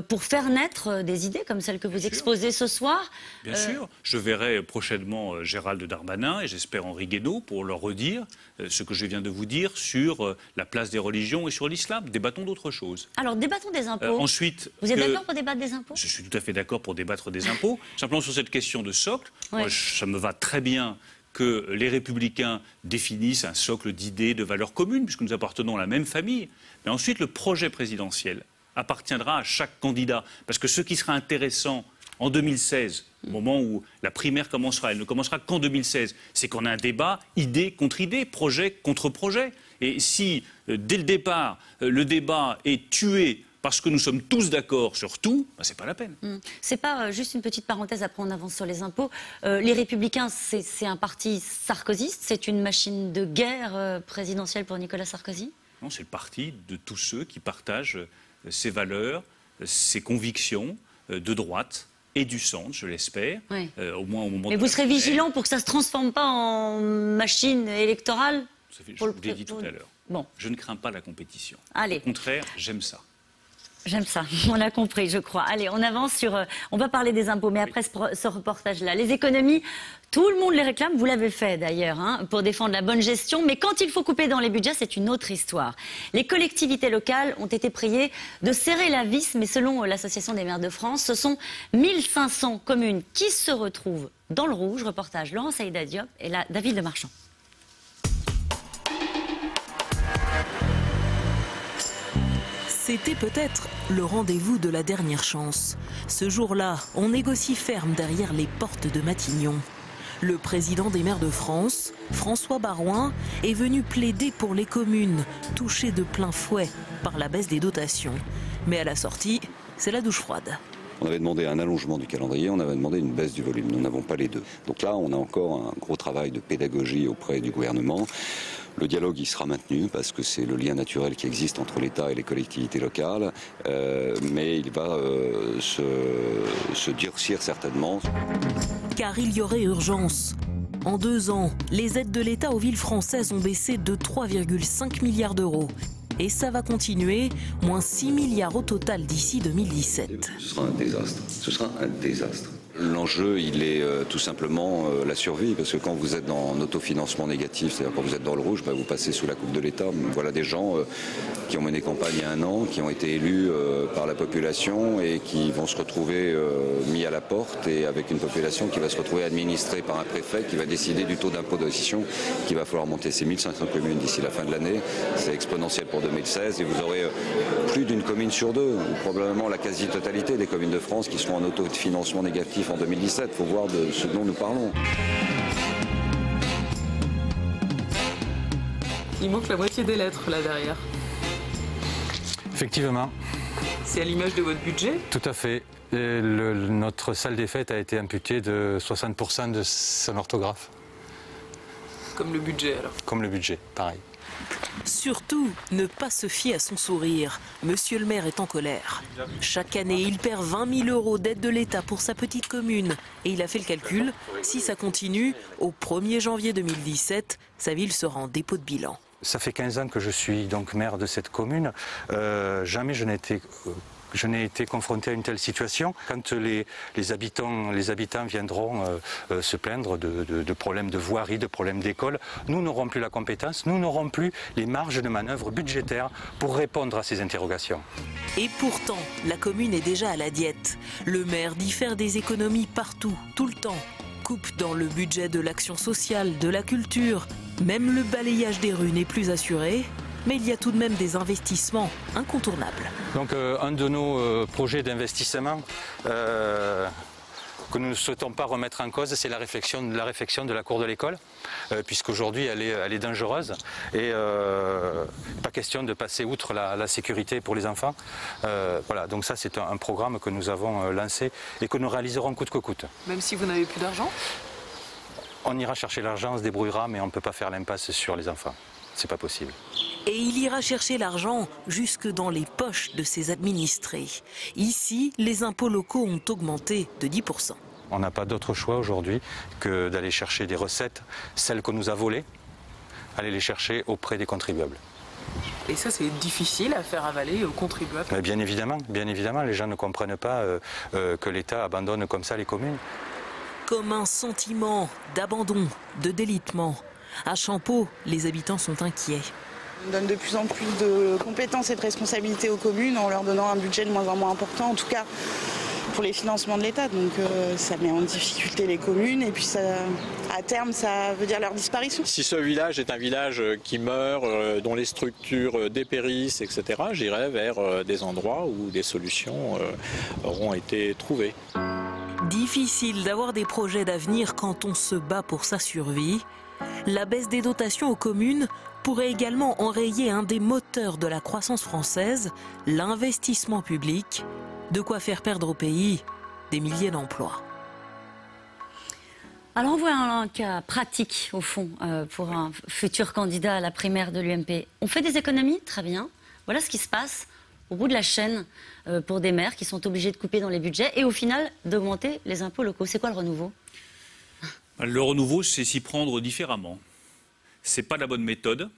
pour faire naître des idées comme celles que vous exposez ce soir? Bien sûr. Je verrai prochainement Gérald Darmanin et j'espère Henri Guénaud pour leur redire ce que je viens de vous dire sur la place des religions et sur l'islam. Débattons d'autre chose. Alors, débattons des impôts. Ensuite, vous êtes d'accord pour débattre des impôts? Je suis tout à fait d'accord pour débattre des impôts. Simplement sur cette question de socle, moi, ça me va très bien que les Républicains définissent un socle d'idées, de valeurs communes, puisque nous appartenons à la même famille. Mais ensuite, le projet présidentiel appartiendra à chaque candidat. Parce que ce qui sera intéressant en 2016, au moment où la primaire commencera, elle ne commencera qu'en 2016, c'est qu'on a un débat idée contre idée, projet contre projet. Et si, dès le départ, le débat est tué parce que nous sommes tous d'accord sur tout, ben c'est pas la peine. C'est pas juste une petite parenthèse, après on avance sur les impôts. Les Républicains, c'est un parti sarkozyste, c'est une machine de guerre présidentielle pour Nicolas Sarkozy? Non, c'est le parti de tous ceux qui partagent ses valeurs, ses convictions de droite et du centre, je l'espère, au moins au moment. Mais vous serez vigilant pour que ça ne se transforme pas en machine électorale? Je vous l'ai dit tout à l'heure. Bon. Je ne crains pas la compétition. Allez. Au contraire, j'aime ça. J'aime ça, on a compris, je crois. Allez, on avance sur... on va parler des impôts, mais après ce reportage-là. Les économies, tout le monde les réclame, vous l'avez fait d'ailleurs, hein, pour défendre la bonne gestion. Mais quand il faut couper dans les budgets, c'est une autre histoire. Les collectivités locales ont été priées de serrer la vis, mais selon l'Association des maires de France, ce sont 1500 communes qui se retrouvent dans le rouge. Reportage Laurent Saïda Diop et là, David Lemarchand. C'était peut-être le rendez-vous de la dernière chance. Ce jour-là, on négocie ferme derrière les portes de Matignon. Le président des maires de France, François Baroin, est venu plaider pour les communes touchées de plein fouet par la baisse des dotations. Mais à la sortie, c'est la douche froide. On avait demandé un allongement du calendrier, on avait demandé une baisse du volume. Nous n'avons pas les deux. Donc là, on a encore un gros travail de pédagogie auprès du gouvernement. Le dialogue, il sera maintenu parce que c'est le lien naturel qui existe entre l'État et les collectivités locales, mais il va se durcir certainement. Car il y aurait urgence. En 2 ans, les aides de l'État aux villes françaises ont baissé de 3,5 milliards d'euros. Et ça va continuer, moins 6 milliards au total d'ici 2017. Ce sera un désastre. Ce sera un désastre. L'enjeu, il est tout simplement la survie, parce que quand vous êtes en autofinancement négatif, c'est-à-dire quand vous êtes dans le rouge, vous passez sous la coupe de l'État. Voilà des gens qui ont mené campagne il y a 1 an, qui ont été élus par la population et qui vont se retrouver mis à la porte et avec une population qui va se retrouver administrée par un préfet qui va décider du taux d'imposition qu'il va falloir monter. C'est 1500 communes d'ici la fin de l'année, c'est exponentiel pour 2016 et vous aurez plus d'une commune sur 2, ou probablement la quasi-totalité des communes de France qui seront en autofinancement négatif en 2017, il faut voir de ce dont nous parlons. Il manque la moitié des lettres là derrière. Effectivement. C'est à l'image de votre budget? Tout à fait. Notre salle des fêtes a été amputée de 60% de son orthographe. Comme le budget alors? Comme le budget, pareil. Surtout, ne pas se fier à son sourire. Monsieur le maire est en colère. Chaque année, il perd 20 000 euros d'aide de l'État pour sa petite commune. Et il a fait le calcul, si ça continue, au 1er janvier 2017, sa ville sera en dépôt de bilan. Ça fait 15 ans que je suis donc maire de cette commune. Jamais je n'ai été confronté à une telle situation. Quand les habitants viendront se plaindre de problèmes de voirie, de problèmes d'école, nous n'aurons plus la compétence, nous n'aurons plus les marges de manœuvre budgétaires pour répondre à ces interrogations. Et pourtant, la commune est déjà à la diète. Le maire dit faire des économies partout, tout le temps. Coupe dans le budget de l'action sociale, de la culture. Même le balayage des rues n'est plus assuré. Mais il y a tout de même des investissements incontournables. Donc un de nos projets d'investissement que nous ne souhaitons pas remettre en cause, c'est la réfection de la cour de l'école, puisqu'aujourd'hui elle est dangereuse et pas question de passer outre la sécurité pour les enfants. Voilà, donc ça c'est un programme que nous avons lancé et que nous réaliserons coûte que coûte. Même si vous n'avez plus d'argent? On ira chercher l'argent, on se débrouillera, mais on ne peut pas faire l'impasse sur les enfants. C'est pas possible. Et il ira chercher l'argent jusque dans les poches de ses administrés. Ici, les impôts locaux ont augmenté de 10%. On n'a pas d'autre choix aujourd'hui que d'aller chercher des recettes, celles qu'on nous a volées, aller les chercher auprès des contribuables. Et ça, c'est difficile à faire avaler aux contribuables? Mais bien évidemment, les gens ne comprennent pas que l'État abandonne comme ça les communes. Comme un sentiment d'abandon, de délitement. À Champeaux, les habitants sont inquiets. On donne de plus en plus de compétences et de responsabilités aux communes en leur donnant un budget de moins en moins important, en tout cas pour les financements de l'État. Donc ça met en difficulté les communes et puis ça, à terme ça veut dire leur disparition. Si ce village est un village qui meurt, dont les structures dépérissent, etc., j'irai vers des endroits où des solutions auront été trouvées. Difficile d'avoir des projets d'avenir quand on se bat pour sa survie. La baisse des dotations aux communes pourrait également enrayer un des moteurs de la croissance française, l'investissement public, de quoi faire perdre au pays des milliers d'emplois. Alors on voit un cas pratique au fond pour un futur candidat à la primaire de l'UMP. On fait des économies, très bien. Voilà ce qui se passe au bout de la chaîne pour des maires qui sont obligés de couper dans les budgets et au final d'augmenter les impôts locaux. C'est quoi le renouveau ? Le renouveau, c'est s'y prendre différemment. Ce n'est pas la bonne méthode.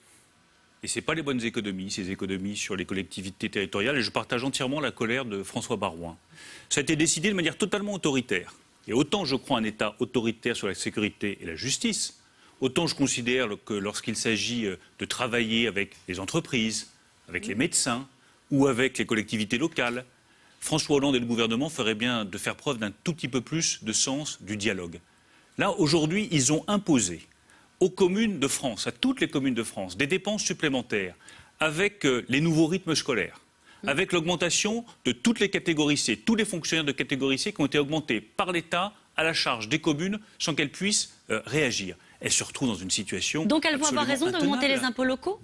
Et ce n'est pas les bonnes économies, ces économies sur les collectivités territoriales. Et je partage entièrement la colère de François Baroin. Ça a été décidé de manière totalement autoritaire. Et autant je crois un État autoritaire sur la sécurité et la justice, autant je considère que lorsqu'il s'agit de travailler avec les entreprises, avec les médecins ou avec les collectivités locales, François Hollande et le gouvernement feraient bien de faire preuve d'un tout petit peu plus de sens du dialogue. Là, aujourd'hui, ils ont imposé aux communes de France, à toutes les communes de France, des dépenses supplémentaires avec les nouveaux rythmes scolaires, avec l'augmentation de toutes les catégories C, tous les fonctionnaires de catégorie C qui ont été augmentés par l'État à la charge des communes sans qu'elles puissent réagir. Elles se retrouvent dans une situation Donc elles vont avoir raison d'augmenter les impôts locaux?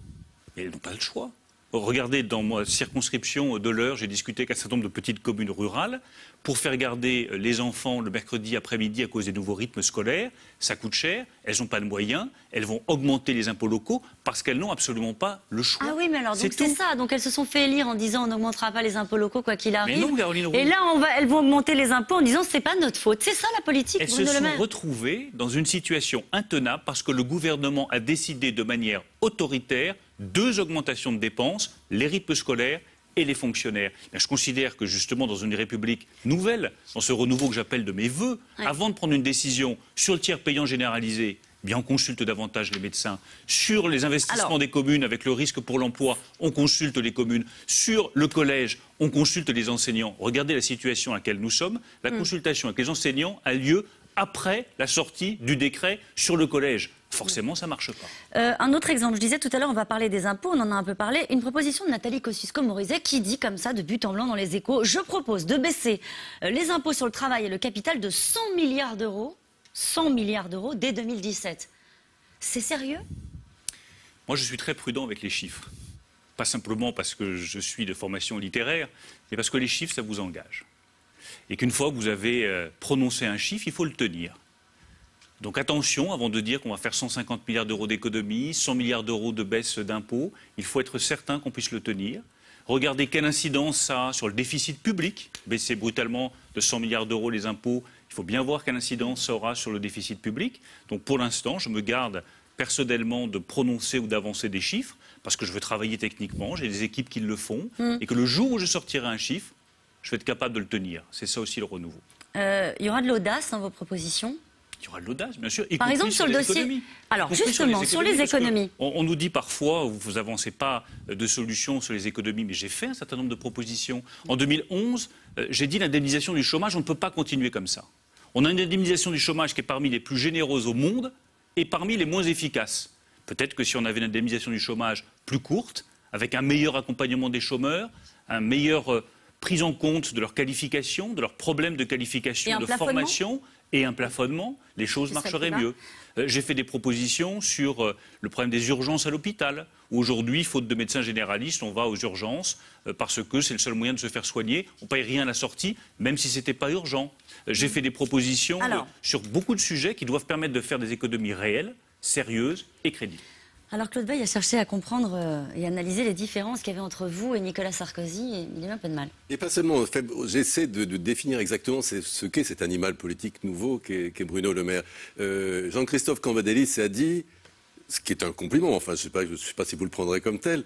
Et elles n'ont pas le choix. Regardez, dans ma circonscription de l'Eure, j'ai discuté avec un certain nombre de petites communes rurales pour faire garder les enfants le mercredi après-midi à cause des nouveaux rythmes scolaires. Ça coûte cher, elles n'ont pas de moyens, elles vont augmenter les impôts locaux parce qu'elles n'ont absolument pas le choix. Ah oui, mais alors, donc c'est ça. Donc elles se sont fait élire en disant on n'augmentera pas les impôts locaux quoi qu'il arrive. Mais non, Caroline Roux. Et là, elles vont augmenter les impôts en disant c'est pas notre faute. C'est ça la politique, Elles Bruno se Le sont Maire. retrouvées dans une situation intenable parce que le gouvernement a décidé de manière autoritaire 2 augmentations de dépenses, les rythmes scolaires et les fonctionnaires. Bien, je considère que justement dans une République nouvelle, dans ce renouveau que j'appelle de mes vœux, avant de prendre une décision sur le tiers payant généralisé, bien on consulte davantage les médecins. Sur les investissements des communes avec le risque pour l'emploi, on consulte les communes. Sur le collège, on consulte les enseignants. Regardez la situation à laquelle nous sommes. La consultation avec les enseignants a lieu après la sortie du décret sur le collège. Forcément, ça ne marche pas. Un autre exemple, je disais tout à l'heure, on va parler des impôts, on en a un peu parlé. Une proposition de Nathalie Kosciusko-Morizet qui dit comme ça, de but en blanc dans les Échos, je propose de baisser les impôts sur le travail et le capital de 100 milliards d'euros. 100 milliards d'euros dès 2017. C'est sérieux? Moi, je suis très prudent avec les chiffres. Pas simplement parce que je suis de formation littéraire, mais parce que les chiffres, ça vous engage. Et qu'une fois que vous avez prononcé un chiffre, il faut le tenir. Donc attention, avant de dire qu'on va faire 150 milliards d'euros d'économies, 100 milliards d'euros de baisse d'impôts, il faut être certain qu'on puisse le tenir. Regardez quelle incidence ça a sur le déficit public. Baisser brutalement de 100 milliards d'euros les impôts, il faut bien voir quelle incidence ça aura sur le déficit public. Donc pour l'instant, je me garde personnellement de prononcer ou d'avancer des chiffres, parce que je veux travailler techniquement, j'ai des équipes qui le font, et que le jour où je sortirai un chiffre, je vais être capable de le tenir. C'est ça aussi le renouveau. Il y aura de l'audace dans vos propositions? Il y aura de l'audace, bien sûr. Par exemple, sur le dossier. Économies. Alors, justement, sur les économies. On nous dit parfois, vous n'avancez pas de solutions sur les économies, mais j'ai fait un certain nombre de propositions. En 2011, j'ai dit l'indemnisation du chômage, on ne peut pas continuer comme ça. On a une indemnisation du chômage qui est parmi les plus généreuses au monde et parmi les moins efficaces. Peut-être que si on avait une indemnisation du chômage plus courte, avec un meilleur accompagnement des chômeurs, un meilleur prise en compte de leur qualification, de leurs problèmes de qualification, de formation, et un plafonnement, les choses marcheraient mieux. J'ai fait des propositions sur le problème des urgences à l'hôpital, où aujourd'hui, faute de médecins généralistes, on va aux urgences parce que c'est le seul moyen de se faire soigner. On ne paye rien à la sortie, même si ce n'était pas urgent. J'ai fait des propositions sur beaucoup de sujets qui doivent permettre de faire des économies réelles, sérieuses et crédibles. Alors Claude Veil a cherché à comprendre et analyser les différences qu'il y avait entre vous et Nicolas Sarkozy, et il a eu un peu de mal. Et pas seulement, j'essaie de définir exactement ce qu'est cet animal politique nouveau qu'est Bruno Le Maire. Jean-Christophe Cambadélis a dit, ce qui est un compliment, enfin je ne sais pas si vous le prendrez comme tel,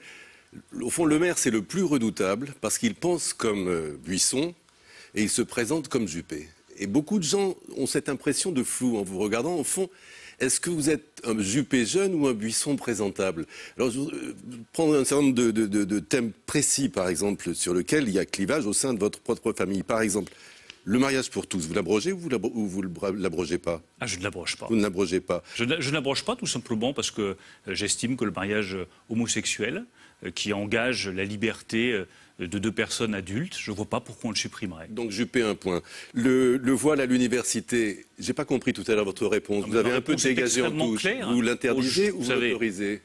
au fond Le Maire c'est le plus redoutable parce qu'il pense comme Buisson et il se présente comme Juppé. Et beaucoup de gens ont cette impression de flou en vous regardant, au fond. Est-ce que vous êtes un Juppé jeune ou un Buisson présentable? Alors, je vais prendre un certain nombre de thèmes précis, par exemple, sur lesquels il y a clivage au sein de votre propre famille. Par exemple, le mariage pour tous, vous l'abrogez ou vous ne l'abrogez pas? Ah, je ne l'abroge pas. Vous ne l'abrogez pas? Je ne l'abroge pas tout simplement parce que j'estime que le mariage homosexuel, qui engage la liberté de 2 personnes adultes, je ne vois pas pourquoi on le supprimerait. Donc Juppé, un point. Le voile à l'université, je n'ai pas compris tout à l'heure votre réponse. Vous avez un peu dégagé en touche. Vous l'interdisez ou vous l'autorisez?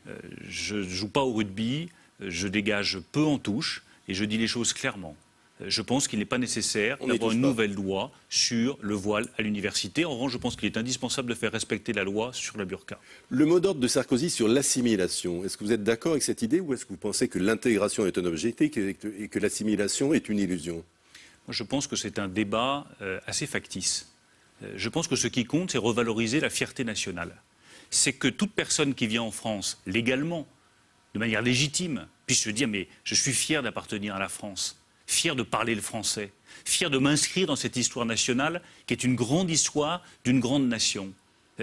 Je ne joue pas au rugby, je dégage peu en touche et je dis les choses clairement. Je pense qu'il n'est pas nécessaire d'avoir une nouvelle loi sur le voile à l'université. En revanche, je pense qu'il est indispensable de faire respecter la loi sur la burqa. Le mot d'ordre de Sarkozy sur l'assimilation, est-ce que vous êtes d'accord avec cette idée ou est-ce que vous pensez que l'intégration est un objectif et que l'assimilation est une illusion? Moi, je pense que c'est un débat assez factice. Je pense que ce qui compte, c'est revaloriser la fierté nationale. C'est que toute personne qui vient en France légalement de manière légitime, puisse se dire mais je suis fier d'appartenir à la France, fier de parler le français, fier de m'inscrire dans cette histoire nationale qui est une grande histoire d'une grande nation.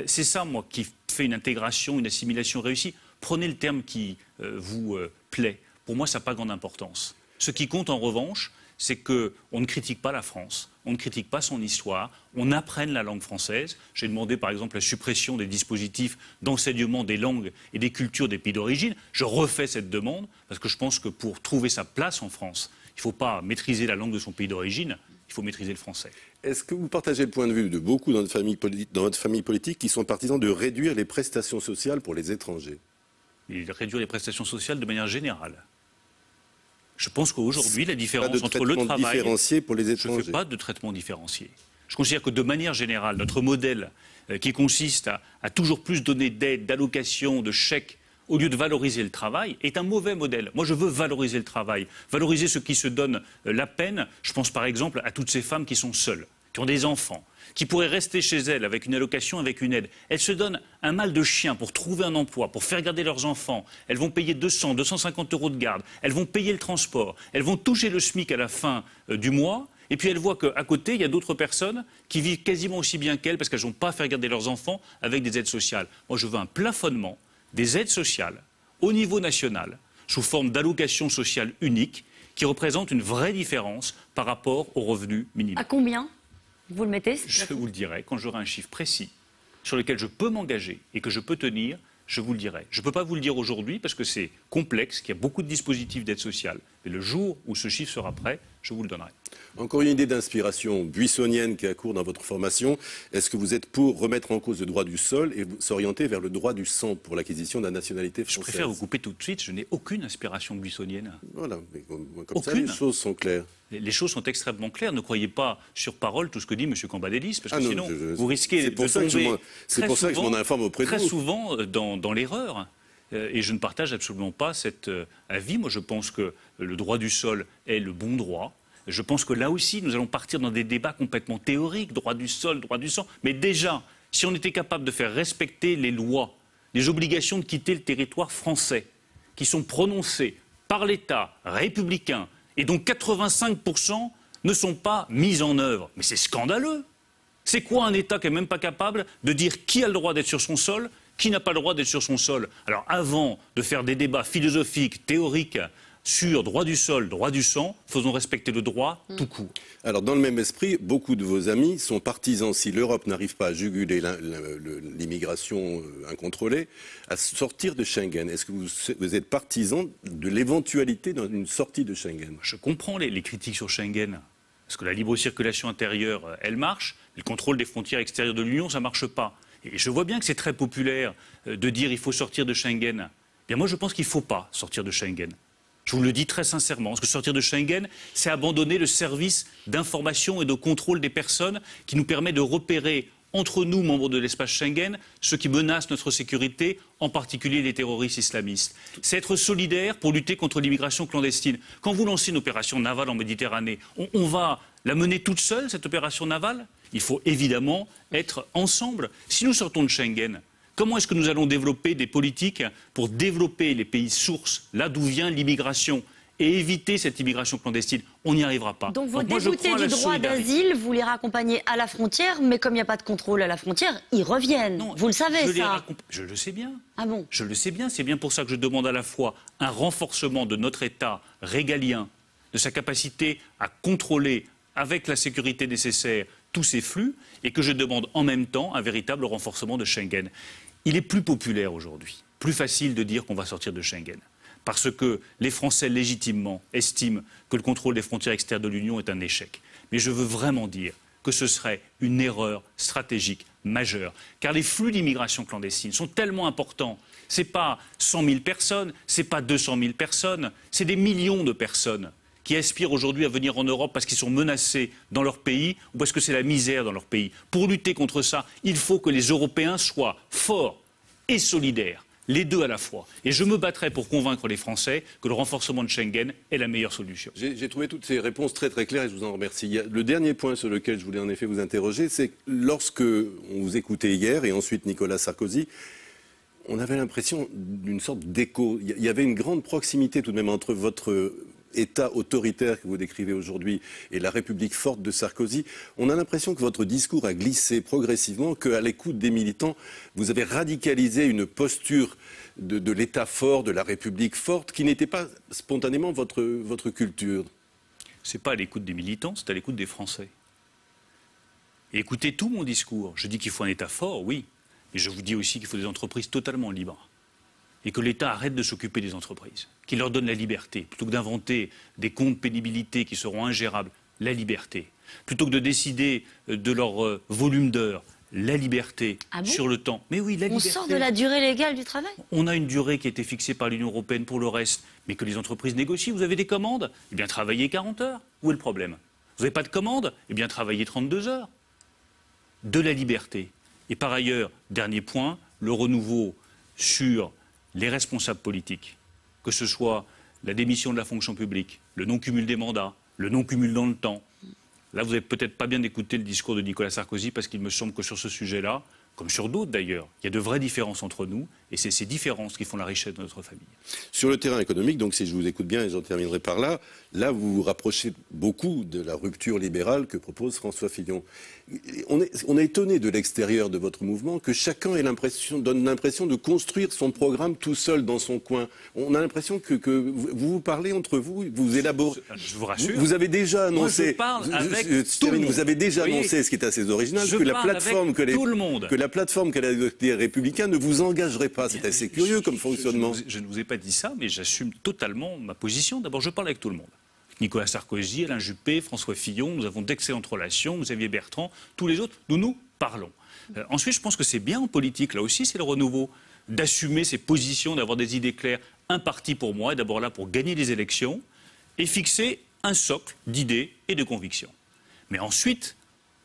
C'est ça, moi, qui fait une intégration, une assimilation réussie. Prenez le terme qui vous plaît. Pour moi, ça n'a pas grande importance. Ce qui compte, en revanche, c'est qu'on ne critique pas la France, on ne critique pas son histoire, on apprenne la langue française. J'ai demandé, par exemple, la suppression des dispositifs d'enseignement des langues et des cultures des pays d'origine. Je refais cette demande, parce que je pense que pour trouver sa place en France, il ne faut pas maîtriser la langue de son pays d'origine, il faut maîtriser le français. Est-ce que vous partagez le point de vue de beaucoup dans votre famille politique qui sont partisans de réduire les prestations sociales pour les étrangers? Et réduire les prestations sociales de manière générale. Je pense qu'aujourd'hui, la différence entre le travail... différencié pour les étrangers. Je ne fais pas de traitement différencié. Je considère que de manière générale, notre modèle qui consiste à toujours plus donner d'aides, d'allocations, de chèques, au lieu de valoriser le travail, est un mauvais modèle. Moi, je veux valoriser le travail, valoriser ceux qui se donnent la peine. Je pense par exemple à toutes ces femmes qui sont seules, qui ont des enfants, qui pourraient rester chez elles avec une allocation, avec une aide. Elles se donnent un mal de chien pour trouver un emploi, pour faire garder leurs enfants. Elles vont payer 200, 250 € de garde. Elles vont payer le transport. Elles vont toucher le SMIC à la fin du mois. Et puis elles voient qu'à côté, il y a d'autres personnes qui vivent quasiment aussi bien qu'elles parce qu'elles n'ont pas à faire garder leurs enfants avec des aides sociales. Moi, je veux un plafonnement des aides sociales au niveau national sous forme d'allocation sociale unique qui représente une vraie différence par rapport au revenu minimum. À combien vous le mettez? Je vous le dirai quand j'aurai un chiffre précis sur lequel je peux m'engager et que je peux tenir, je vous le dirai. Je ne peux pas vous le dire aujourd'hui parce que c'est complexe, qu'il y a beaucoup de dispositifs d'aide sociale. Mais le jour où ce chiffre sera prêt, je vous le donnerai. Encore une idée d'inspiration buissonnienne qui a cours dans votre formation. Est-ce que vous êtes pour remettre en cause le droit du sol et s'orienter vers le droit du sang pour l'acquisition de la nationalité française? Je préfère vous couper tout de suite, je n'ai aucune inspiration buissonnienne. Voilà, mais comme ça les choses sont claires. Les choses sont extrêmement claires. Ne croyez pas sur parole tout ce que dit M. Cambadélis, parce que sinon vous risquez de tomber c'est pour ça que je m'en informe auprès de vous. Très souvent dans l'erreur. Et je ne partage absolument pas cet avis. Moi, je pense que le droit du sol est le bon droit. Je pense que là aussi, nous allons partir dans des débats complètement théoriques, droit du sol, droit du sang. Mais déjà, si on était capable de faire respecter les lois, les obligations de quitter le territoire français, qui sont prononcées par l'État républicain, et dont 85% ne sont pas mises en œuvre, mais c'est scandaleux. C'est quoi un État qui n'est même pas capable de dire qui a le droit d'être sur son sol, qui n'a pas le droit d'être sur son sol? Alors avant de faire des débats philosophiques, théoriques, sur droit du sol, droit du sang, faisons respecter le droit tout court. Alors dans le même esprit, beaucoup de vos amis sont partisans, si l'Europe n'arrive pas à juguler l'immigration incontrôlée, à sortir de Schengen. Est-ce que vous êtes partisan de l'éventualité d'une sortie de Schengen? Je comprends les critiques sur Schengen, parce que la libre circulation intérieure, elle marche, le contrôle des frontières extérieures de l'Union, ça ne marche pas. Et je vois bien que c'est très populaire de dire il faut sortir de Schengen. Bien moi je pense qu'il ne faut pas sortir de Schengen. Je vous le dis très sincèrement, parce que sortir de Schengen, c'est abandonner le service d'information et de contrôle des personnes qui nous permet de repérer entre nous, membres de l'espace Schengen, ceux qui menacent notre sécurité, en particulier les terroristes islamistes. C'est être solidaire pour lutter contre l'immigration clandestine. Quand vous lancez une opération navale en Méditerranée, on va la mener toute seule, cette opération navale? Il faut évidemment être ensemble. Si nous sortons de Schengen, comment est-ce que nous allons développer des politiques pour développer les pays sources, là d'où vient l'immigration, et éviter cette immigration clandestine? On n'y arrivera pas. Donc vous déboutez du droit d'asile, vous les raccompagnez à la frontière, mais comme il n'y a pas de contrôle à la frontière, ils reviennent. Non, vous le savez, ça. Je le sais bien. Ah bon? Je le sais bien. C'est bien pour ça que je demande à la fois un renforcement de notre État régalien, de sa capacité à contrôler avec la sécurité nécessaire tous ces flux, et que je demande en même temps un véritable renforcement de Schengen. Il est plus populaire aujourd'hui, plus facile de dire qu'on va sortir de Schengen, parce que les Français légitimement estiment que le contrôle des frontières extérieures de l'Union est un échec. Mais je veux vraiment dire que ce serait une erreur stratégique majeure, car les flux d'immigration clandestine sont tellement importants. Ce n'est pas 100 000 personnes, ce n'est pas 200 000 personnes, c'est des millions de personnes qui aspirent aujourd'hui à venir en Europe parce qu'ils sont menacés dans leur pays ou parce que c'est la misère dans leur pays. Pour lutter contre ça, il faut que les Européens soient forts et solidaires, les deux à la fois. Et je me battrai pour convaincre les Français que le renforcement de Schengen est la meilleure solution. J'ai trouvé toutes ces réponses très très claires et je vous en remercie. Le dernier point sur lequel je voulais en effet vous interroger, c'est que lorsque on vous écoutait hier et ensuite Nicolas Sarkozy, on avait l'impression d'une sorte d'écho. Il y avait une grande proximité tout de même entre votre État autoritaire que vous décrivez aujourd'hui et la République forte de Sarkozy. On a l'impression que votre discours a glissé progressivement, qu'à l'écoute des militants, vous avez radicalisé une posture de l'État fort, de la République forte, qui n'était pas spontanément votre culture. C'est pas à l'écoute des militants, c'est à l'écoute des Français. Et écoutez tout mon discours. Je dis qu'il faut un État fort, oui, mais je vous dis aussi qu'il faut des entreprises totalement libres. Et que l'État arrête de s'occuper des entreprises, qu'il leur donne la liberté, plutôt que d'inventer des comptes pénibilité qui seront ingérables, la liberté. Plutôt que de décider de leur volume d'heures, la liberté sur le temps. Mais oui, la liberté. On sort de la durée légale du travail. On a une durée qui a été fixée par l'Union européenne pour le reste, mais que les entreprises négocient. Vous avez des commandes? Eh bien, travaillez 40 heures. Où est le problème? Vous n'avez pas de commandes? Eh bien, travaillez 32 heures. De la liberté. Et par ailleurs, dernier point, le renouveau sur les responsables politiques, que ce soit la démission de la fonction publique, le non-cumul des mandats, le non-cumul dans le temps. Là, vous n'avez peut-être pas bien écouté le discours de Nicolas Sarkozy, parce qu'il me semble que sur ce sujet-là, comme sur d'autres d'ailleurs, il y a de vraies différences entre nous, et c'est ces différences qui font la richesse de notre famille. Sur le terrain économique, donc si je vous écoute bien, et j'en terminerai par là, là vous vous rapprochez beaucoup de la rupture libérale que propose François Fillon. On est étonné de l'extérieur de votre mouvement que chacun donne l'impression de construire son programme tout seul dans son coin. On a l'impression que vous parlez entre vous, vous élaborez. Je vous rassure. Vous avez déjà annoncé. Moi, je parle avec tout le monde. Vous avez déjà annoncé, ce qui est assez original, que la plateforme que les Républicains ne vous engagerait pas. C'est assez curieux comme fonctionnement. Je ne vous ai pas dit ça, mais j'assume totalement ma position. D'abord, je parle avec tout le monde. Nicolas Sarkozy, Alain Juppé, François Fillon, nous avons d'excellentes relations, Xavier Bertrand, tous les autres, nous parlons. Ensuite, je pense que c'est bien en politique, là aussi c'est le renouveau, d'assumer ses positions, d'avoir des idées claires. Un parti pour moi est d'abord là pour gagner les élections et fixer un socle d'idées et de convictions. Mais ensuite,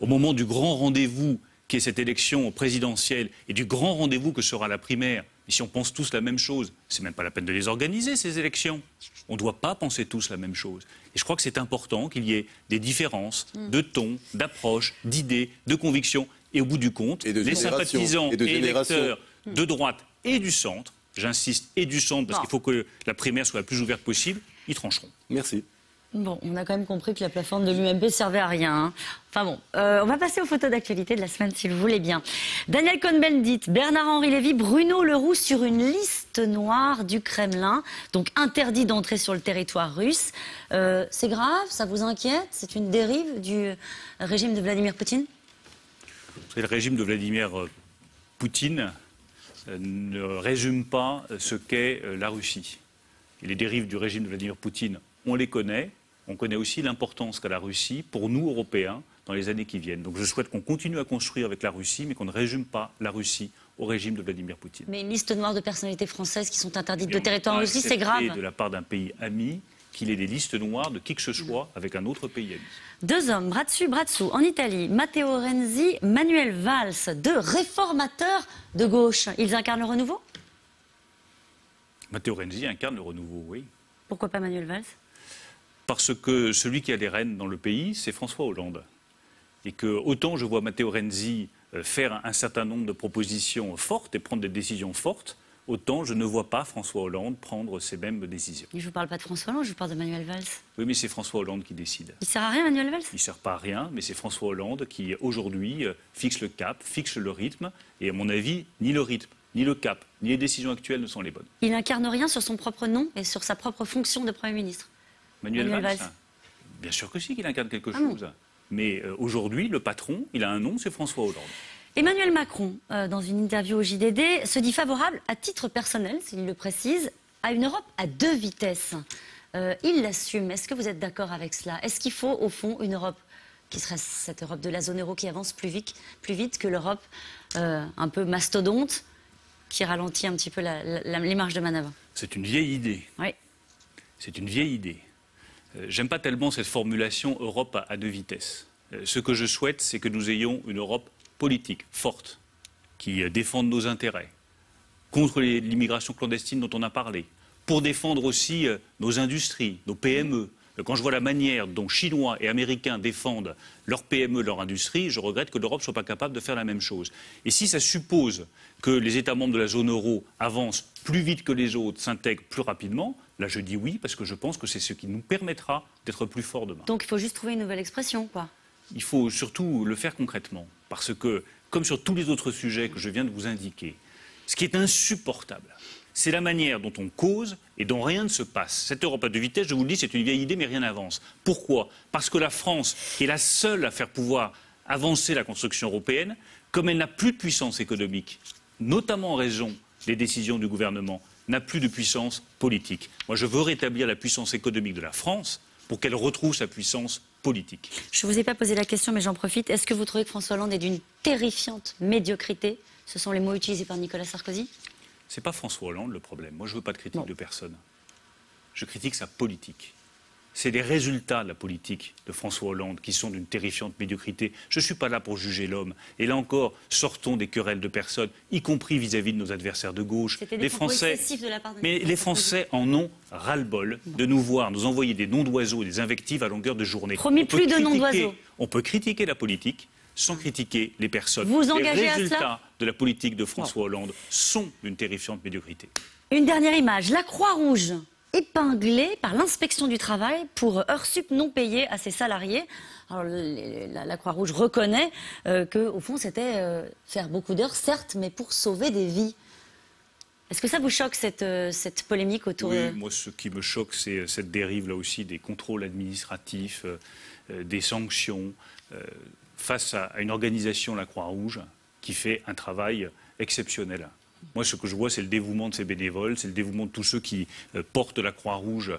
au moment du grand rendez-vous qui est cette élection présidentielle et du grand rendez-vous que sera la primaire, et si on pense tous la même chose, c'est même pas la peine de les organiser, ces élections. On ne doit pas penser tous la même chose. Et je crois que c'est important qu'il y ait des différences de ton, d'approche, d'idées, de convictions. Et au bout du compte, les sympathisants et électeurs de droite et du centre, j'insiste, et du centre, parce qu'il faut que la primaire soit la plus ouverte possible, ils trancheront. Merci. Bon, on a quand même compris que la plateforme de l'UMP servait à rien. Hein. Enfin bon, on va passer aux photos d'actualité de la semaine, si vous voulez bien. Daniel Cohn-Bendit, Bernard-Henri Lévy, Bruno Le Roux sur une liste noire du Kremlin, donc interdit d'entrer sur le territoire russe. C'est grave, ça vous inquiète? C'est une dérive du régime de Vladimir Poutine? Le régime de Vladimir Poutine ne résume pas ce qu'est la Russie. Et les dérives du régime de Vladimir Poutine, on les connaît. On connaît aussi l'importance qu'a la Russie pour nous, Européens, dans les années qui viennent. Donc je souhaite qu'on continue à construire avec la Russie, mais qu'on ne résume pas la Russie au régime de Vladimir Poutine. Mais une liste noire de personnalités françaises qui sont interdites de territoire en Russie, c'est grave. De la part d'un pays ami, qu'il ait des listes noires de qui que ce soit avec un autre pays ami. Deux hommes, bras dessus, bras dessous, en Italie, Matteo Renzi, Manuel Valls, deux réformateurs de gauche. Ils incarnent le renouveau? Matteo Renzi incarne le renouveau, oui. Pourquoi pas Manuel Valls? Parce que celui qui a les rênes dans le pays, c'est François Hollande. Et que autant je vois Matteo Renzi faire un certain nombre de propositions fortes et prendre des décisions fortes, autant je ne vois pas François Hollande prendre ces mêmes décisions. Je ne vous parle pas de François Hollande, je vous parle de Manuel Valls. Oui, mais c'est François Hollande qui décide. Il ne sert à rien, Manuel Valls? Il ne sert pas à rien, mais c'est François Hollande qui, aujourd'hui, fixe le cap, fixe le rythme. Et à mon avis, ni le rythme, ni le cap, ni les décisions actuelles ne sont les bonnes. Il n'incarne rien sur son propre nom et sur sa propre fonction de Premier ministre. Manuel Valls. Bien sûr que si, qu'il incarne quelque chose. Mais aujourd'hui, le patron, il a un nom, c'est François Hollande. Emmanuel Macron, dans une interview au JDD, se dit favorable, à titre personnel, s'il le précise, à une Europe à deux vitesses. Il l'assume. Est-ce que vous êtes d'accord avec cela? Est-ce qu'il faut, au fond, une Europe qui serait cette Europe de la zone euro qui avance plus vite que l'Europe un peu mastodonte, qui ralentit un petit peu les marges de manœuvre? C'est une vieille idée. Oui. C'est une vieille idée. J'aime pas tellement cette formulation Europe à deux vitesses. Ce que je souhaite, c'est que nous ayons une Europe politique, forte, qui défende nos intérêts, contre l'immigration clandestine dont on a parlé, pour défendre aussi nos industries, nos PME, quand je vois la manière dont Chinois et Américains défendent leurs PME, leur industrie, je regrette que l'Europe ne soit pas capable de faire la même chose. Et si ça suppose que les États membres de la zone euro avancent plus vite que les autres, s'intègrent plus rapidement, là je dis oui, parce que je pense que c'est ce qui nous permettra d'être plus forts demain. Donc il faut juste trouver une nouvelle expression, quoi. Il faut surtout le faire concrètement, parce que, comme sur tous les autres sujets que je viens de vous indiquer, ce qui est insupportable, c'est la manière dont on cause et dont rien ne se passe. Cette Europe à deux vitesses, je vous le dis, c'est une vieille idée, mais rien n'avance. Pourquoi? Parce que la France, qui est la seule à faire pouvoir avancer la construction européenne, comme elle n'a plus de puissance économique, notamment en raison des décisions du gouvernement, n'a plus de puissance politique. Moi, je veux rétablir la puissance économique de la France pour qu'elle retrouve sa puissance politique. Je ne vous ai pas posé la question, mais j'en profite. Est-ce que vous trouvez que François Hollande est d'une terrifiante médiocrité? Ce sont les mots utilisés par Nicolas Sarkozy. Ce n'est pas François Hollande le problème. Moi, je ne veux pas de critique de personne. Je critique sa politique. C'est les résultats de la politique de François Hollande qui sont d'une terrifiante médiocrité. Je ne suis pas là pour juger l'homme. Et là encore, sortons des querelles de personnes, y compris vis-à-vis de nos adversaires de gauche. Les Français, de la part de mais les Français en ont ras-le-bol de nous voir nous envoyer des noms d'oiseaux et des invectives à longueur de journée. Promis, plus de noms d'oiseaux. On peut critiquer la politique sans critiquer les personnes. Vous engagez les à résultats cela de la politique de François Hollande sont d'une terrifiante médiocrité. Une dernière image, la Croix-Rouge épinglée par l'inspection du travail pour heures sup non payées à ses salariés. Alors, la Croix-Rouge reconnaît qu'au fond c'était faire beaucoup d'heures, certes, mais pour sauver des vies. Est-ce que ça vous choque cette polémique autour de... Oui, moi ce qui me choque c'est cette dérive là aussi des contrôles administratifs, des sanctions face à une organisation, la Croix-Rouge, qui fait un travail exceptionnel. Moi, ce que je vois, c'est le dévouement de ces bénévoles, c'est le dévouement de tous ceux qui portent la Croix-Rouge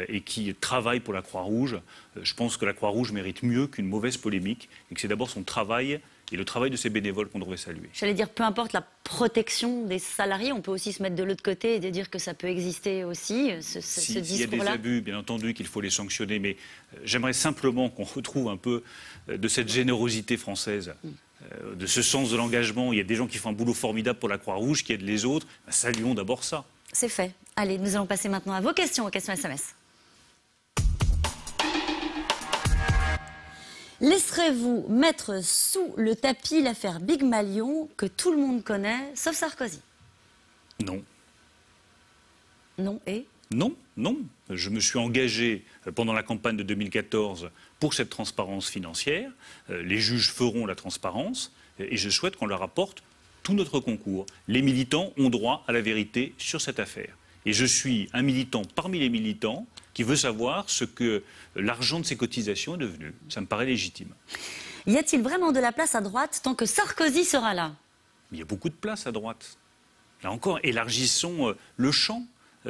et qui travaillent pour la Croix-Rouge. Je pense que la Croix-Rouge mérite mieux qu'une mauvaise polémique et que c'est d'abord son travail et le travail de ces bénévoles qu'on devrait saluer. J'allais dire, peu importe la protection des salariés, on peut aussi se mettre de l'autre côté et de dire que ça peut exister aussi, ce discours-là. S'il y a des abus, bien entendu qu'il faut les sanctionner, mais j'aimerais simplement qu'on retrouve un peu de cette générosité française. De ce sens de l'engagement. Il y a des gens qui font un boulot formidable pour la Croix-Rouge, qui aident les autres. Saluons d'abord ça. C'est fait. Allez, nous allons passer maintenant à vos questions SMS. Laisserez-vous mettre sous le tapis l'affaire Big Malion que tout le monde connaît, sauf Sarkozy? Non. Non et? Non, non. Je me suis engagé pendant la campagne de 2014 pour cette transparence financière. Les juges feront la transparence et je souhaite qu'on leur apporte tout notre concours. Les militants ont droit à la vérité sur cette affaire. Et je suis un militant parmi les militants qui veut savoir ce que l'argent de ces cotisations est devenu. Ça me paraît légitime. Y a-t-il vraiment de la place à droite tant que Sarkozy sera là? Il y a beaucoup de place à droite. Là encore, élargissons le champ.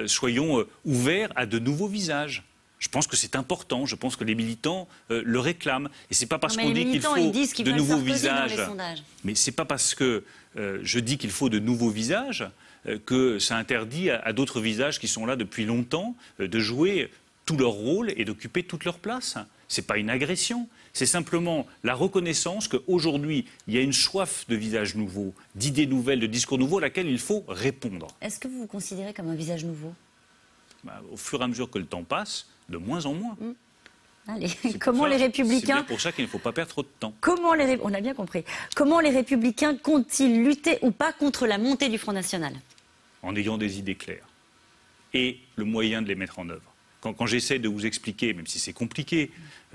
Soyons ouverts à de nouveaux visages. Je pense que c'est important, je pense que les militants le réclament. Et c'est pas parce qu'on dit qu'il faut de nouveaux visages. Mais c'est pas parce que je dis qu'il faut de nouveaux visages que ça interdit à d'autres visages qui sont là depuis longtemps de jouer tout leur rôle et d'occuper toute leur place. C'est pas une agression. C'est simplement la reconnaissance qu'aujourd'hui, il y a une soif de visages nouveaux, d'idées nouvelles, de discours nouveaux à laquelle il faut répondre. Est-ce que vous vous considérez comme un visage nouveau? Au fur et à mesure que le temps passe, de moins en moins. Allez, comment les Républicains... C'est bien pour ça qu'il ne faut pas perdre trop de temps. On a bien compris. Comment les Républicains comptent-ils lutter ou pas contre la montée du Front National? En ayant des idées claires et le moyen de les mettre en œuvre. Quand j'essaie de vous expliquer, même si c'est compliqué,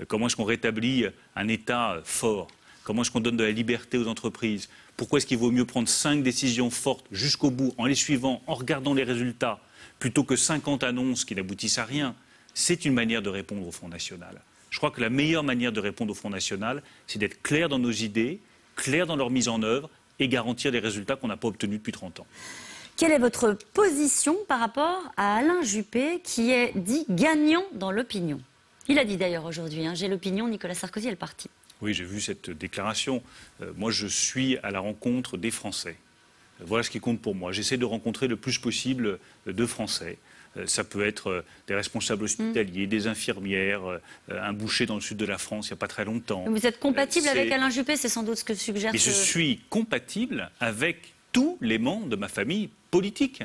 comment est-ce qu'on rétablit un État fort, comment est-ce qu'on donne de la liberté aux entreprises, pourquoi est-ce qu'il vaut mieux prendre 5 décisions fortes jusqu'au bout, en les suivant, en regardant les résultats, plutôt que 50 annonces qui n'aboutissent à rien, c'est une manière de répondre au Front National. Je crois que la meilleure manière de répondre au Front National, c'est d'être clair dans nos idées, clair dans leur mise en œuvre et garantir des résultats qu'on n'a pas obtenus depuis 30 ans. Quelle est votre position par rapport à Alain Juppé, qui est dit gagnant dans l'opinion? Il a dit d'ailleurs aujourd'hui, j'ai l'opinion, Nicolas Sarkozy est le parti. Oui, j'ai vu cette déclaration. Moi, je suis à la rencontre des Français. Voilà ce qui compte pour moi. J'essaie de rencontrer le plus possible de Français. Ça peut être des responsables hospitaliers, des infirmières, un boucher dans le sud de la France il n'y a pas très longtemps. Vous êtes compatible avec Alain Juppé, c'est sans doute ce que suggère... Et je suis compatible avec tous les membres de ma famille politique.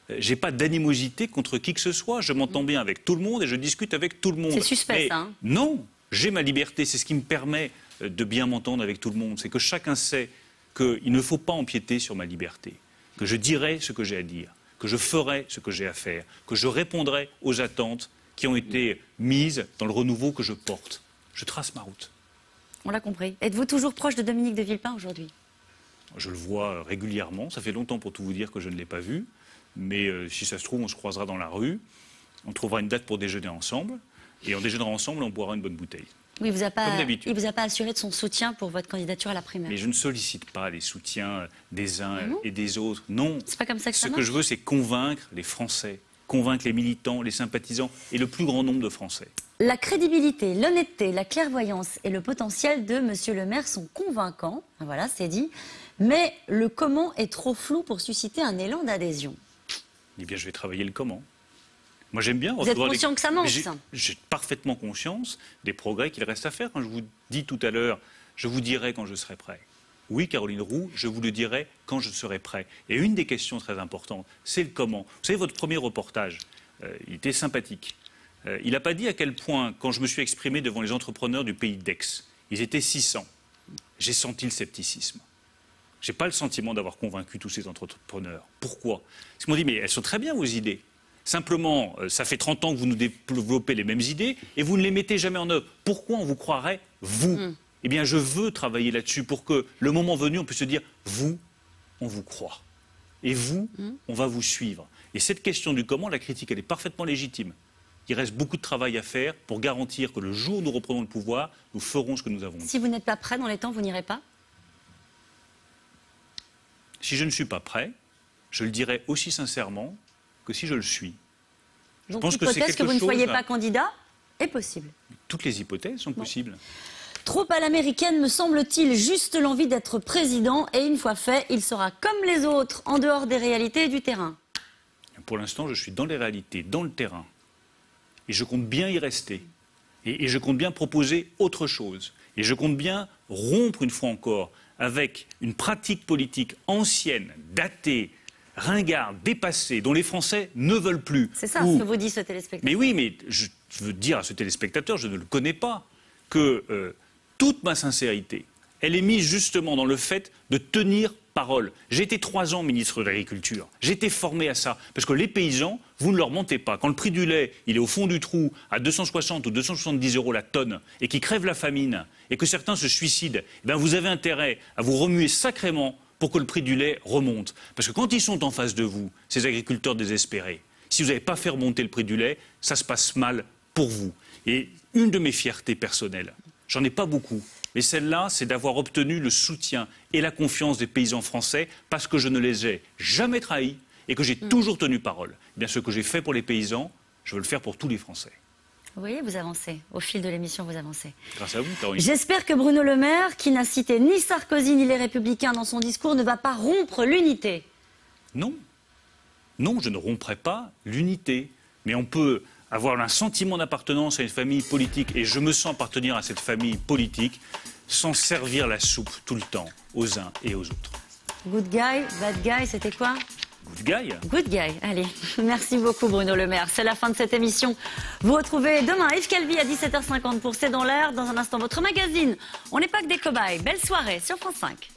J'ai pas d'animosité contre qui que ce soit. Je m'entends bien avec tout le monde et je discute avec tout le monde. C'est suspect, mais ça. Hein. Non, j'ai ma liberté. C'est ce qui me permet de bien m'entendre avec tout le monde. C'est que chacun sait qu'il ne faut pas empiéter sur ma liberté. Que je dirai ce que j'ai à dire. Que je ferai ce que j'ai à faire. Que je répondrai aux attentes qui ont été mises dans le renouveau que je porte. Je trace ma route. On l'a compris. Êtes-vous toujours proche de Dominique de Villepin aujourd'hui? Je le vois régulièrement. Ça fait longtemps pour tout vous dire que je ne l'ai pas vu. Mais si ça se trouve, on se croisera dans la rue. On trouvera une date pour déjeuner ensemble. Et en déjeunera ensemble, on boira une bonne bouteille. Oui, il vous a pas, comme d'habitude. Il vous a pas assuré de son soutien pour votre candidature à la primaire. Mais je ne sollicite pas les soutiens des uns et des autres. Non. C'est pas comme ça que ça marche. Ce que je veux, c'est convaincre les Français, convaincre les militants, les sympathisants et le plus grand nombre de Français. La crédibilité, l'honnêteté, la clairvoyance et le potentiel de M. Le Maire sont convaincants. Voilà, c'est dit. Mais le comment est trop flou pour susciter un élan d'adhésion. Eh bien, je vais travailler le comment. Moi, j'aime bien. Vous êtes conscient que ça manque, ça ? J'ai parfaitement conscience des progrès qu'il reste à faire. Quand je vous dis tout à l'heure, je vous dirai quand je serai prêt. Oui, Caroline Roux, je vous le dirai quand je serai prêt. Et une des questions très importantes, c'est le comment. Vous savez, votre premier reportage, il était sympathique. Il n'a pas dit à quel point, quand je me suis exprimé devant les entrepreneurs du pays d'Aix, ils étaient 600. J'ai senti le scepticisme. Je n'ai pas le sentiment d'avoir convaincu tous ces entrepreneurs. Pourquoi? Parce qu'ils m'ont dit, mais elles sont très bien vos idées. Simplement, ça fait 30 ans que vous nous développez les mêmes idées et vous ne les mettez jamais en œuvre. Pourquoi on vous croirait, vous? Eh bien, je veux travailler là-dessus pour que, le moment venu, on puisse se dire, vous, on vous croit. Et vous, on va vous suivre. Et cette question du comment, la critique, elle est parfaitement légitime. Il reste beaucoup de travail à faire pour garantir que le jour où nous reprenons le pouvoir, nous ferons ce que nous avons dit. Si vous n'êtes pas prêt dans les temps, vous n'irez pas? Si je ne suis pas prêt, je le dirai aussi sincèrement que si je le suis. Donc l'hypothèse que vous ne soyez pas candidat est possible. Toutes les hypothèses sont possibles. Trop à l'américaine, me semble-t-il, juste l'envie d'être président. Et une fois fait, il sera comme les autres, en dehors des réalités et du terrain. Pour l'instant, je suis dans les réalités, dans le terrain. Et je compte bien y rester. Et je compte bien proposer autre chose. Et je compte bien rompre une fois encore avec une pratique politique ancienne, datée, ringarde, dépassée, dont les Français ne veulent plus. C'est ça ce que vous dit ce téléspectateur. Mais oui, mais je veux dire à ce téléspectateur, je ne le connais pas, que toute ma sincérité, elle est mise justement dans le fait de tenir parole. J'ai été 3 ans ministre de l'Agriculture. J'ai été formé à ça. Parce que les paysans, vous ne leur mentez pas. Quand le prix du lait, il est au fond du trou, à 260 ou 270 € la tonne, et qu'ils crèvent la famine, et que certains se suicident, eh bien vous avez intérêt à vous remuer sacrément pour que le prix du lait remonte. Parce que quand ils sont en face de vous, ces agriculteurs désespérés, si vous n'avez pas fait remonter le prix du lait, ça se passe mal pour vous. Et une de mes fiertés personnelles, j'en ai pas beaucoup, mais celle-là, c'est d'avoir obtenu le soutien et la confiance des paysans français parce que je ne les ai jamais trahis et que j'ai toujours tenu parole. Eh bien, ce que j'ai fait pour les paysans, je veux le faire pour tous les Français. Vous voyez, vous avancez. Au fil de l'émission, vous avancez. Grâce à vous, Caroline. J'espère que Bruno Le Maire, qui n'a cité ni Sarkozy ni les Républicains dans son discours, ne va pas rompre l'unité. Non. Non, je ne romprai pas l'unité. Mais on peut avoir un sentiment d'appartenance à une famille politique, et je me sens appartenir à cette famille politique, sans servir la soupe tout le temps aux uns et aux autres. Good guy, bad guy, c'était quoi? Good guy. Good guy, allez. Merci beaucoup Bruno Le Maire. C'est la fin de cette émission. Vous retrouvez demain Yves Calvi à 17h50 pour C'est dans l'air. Dans un instant, votre magazine. On n'est pas que des cobayes. Belle soirée sur France 5.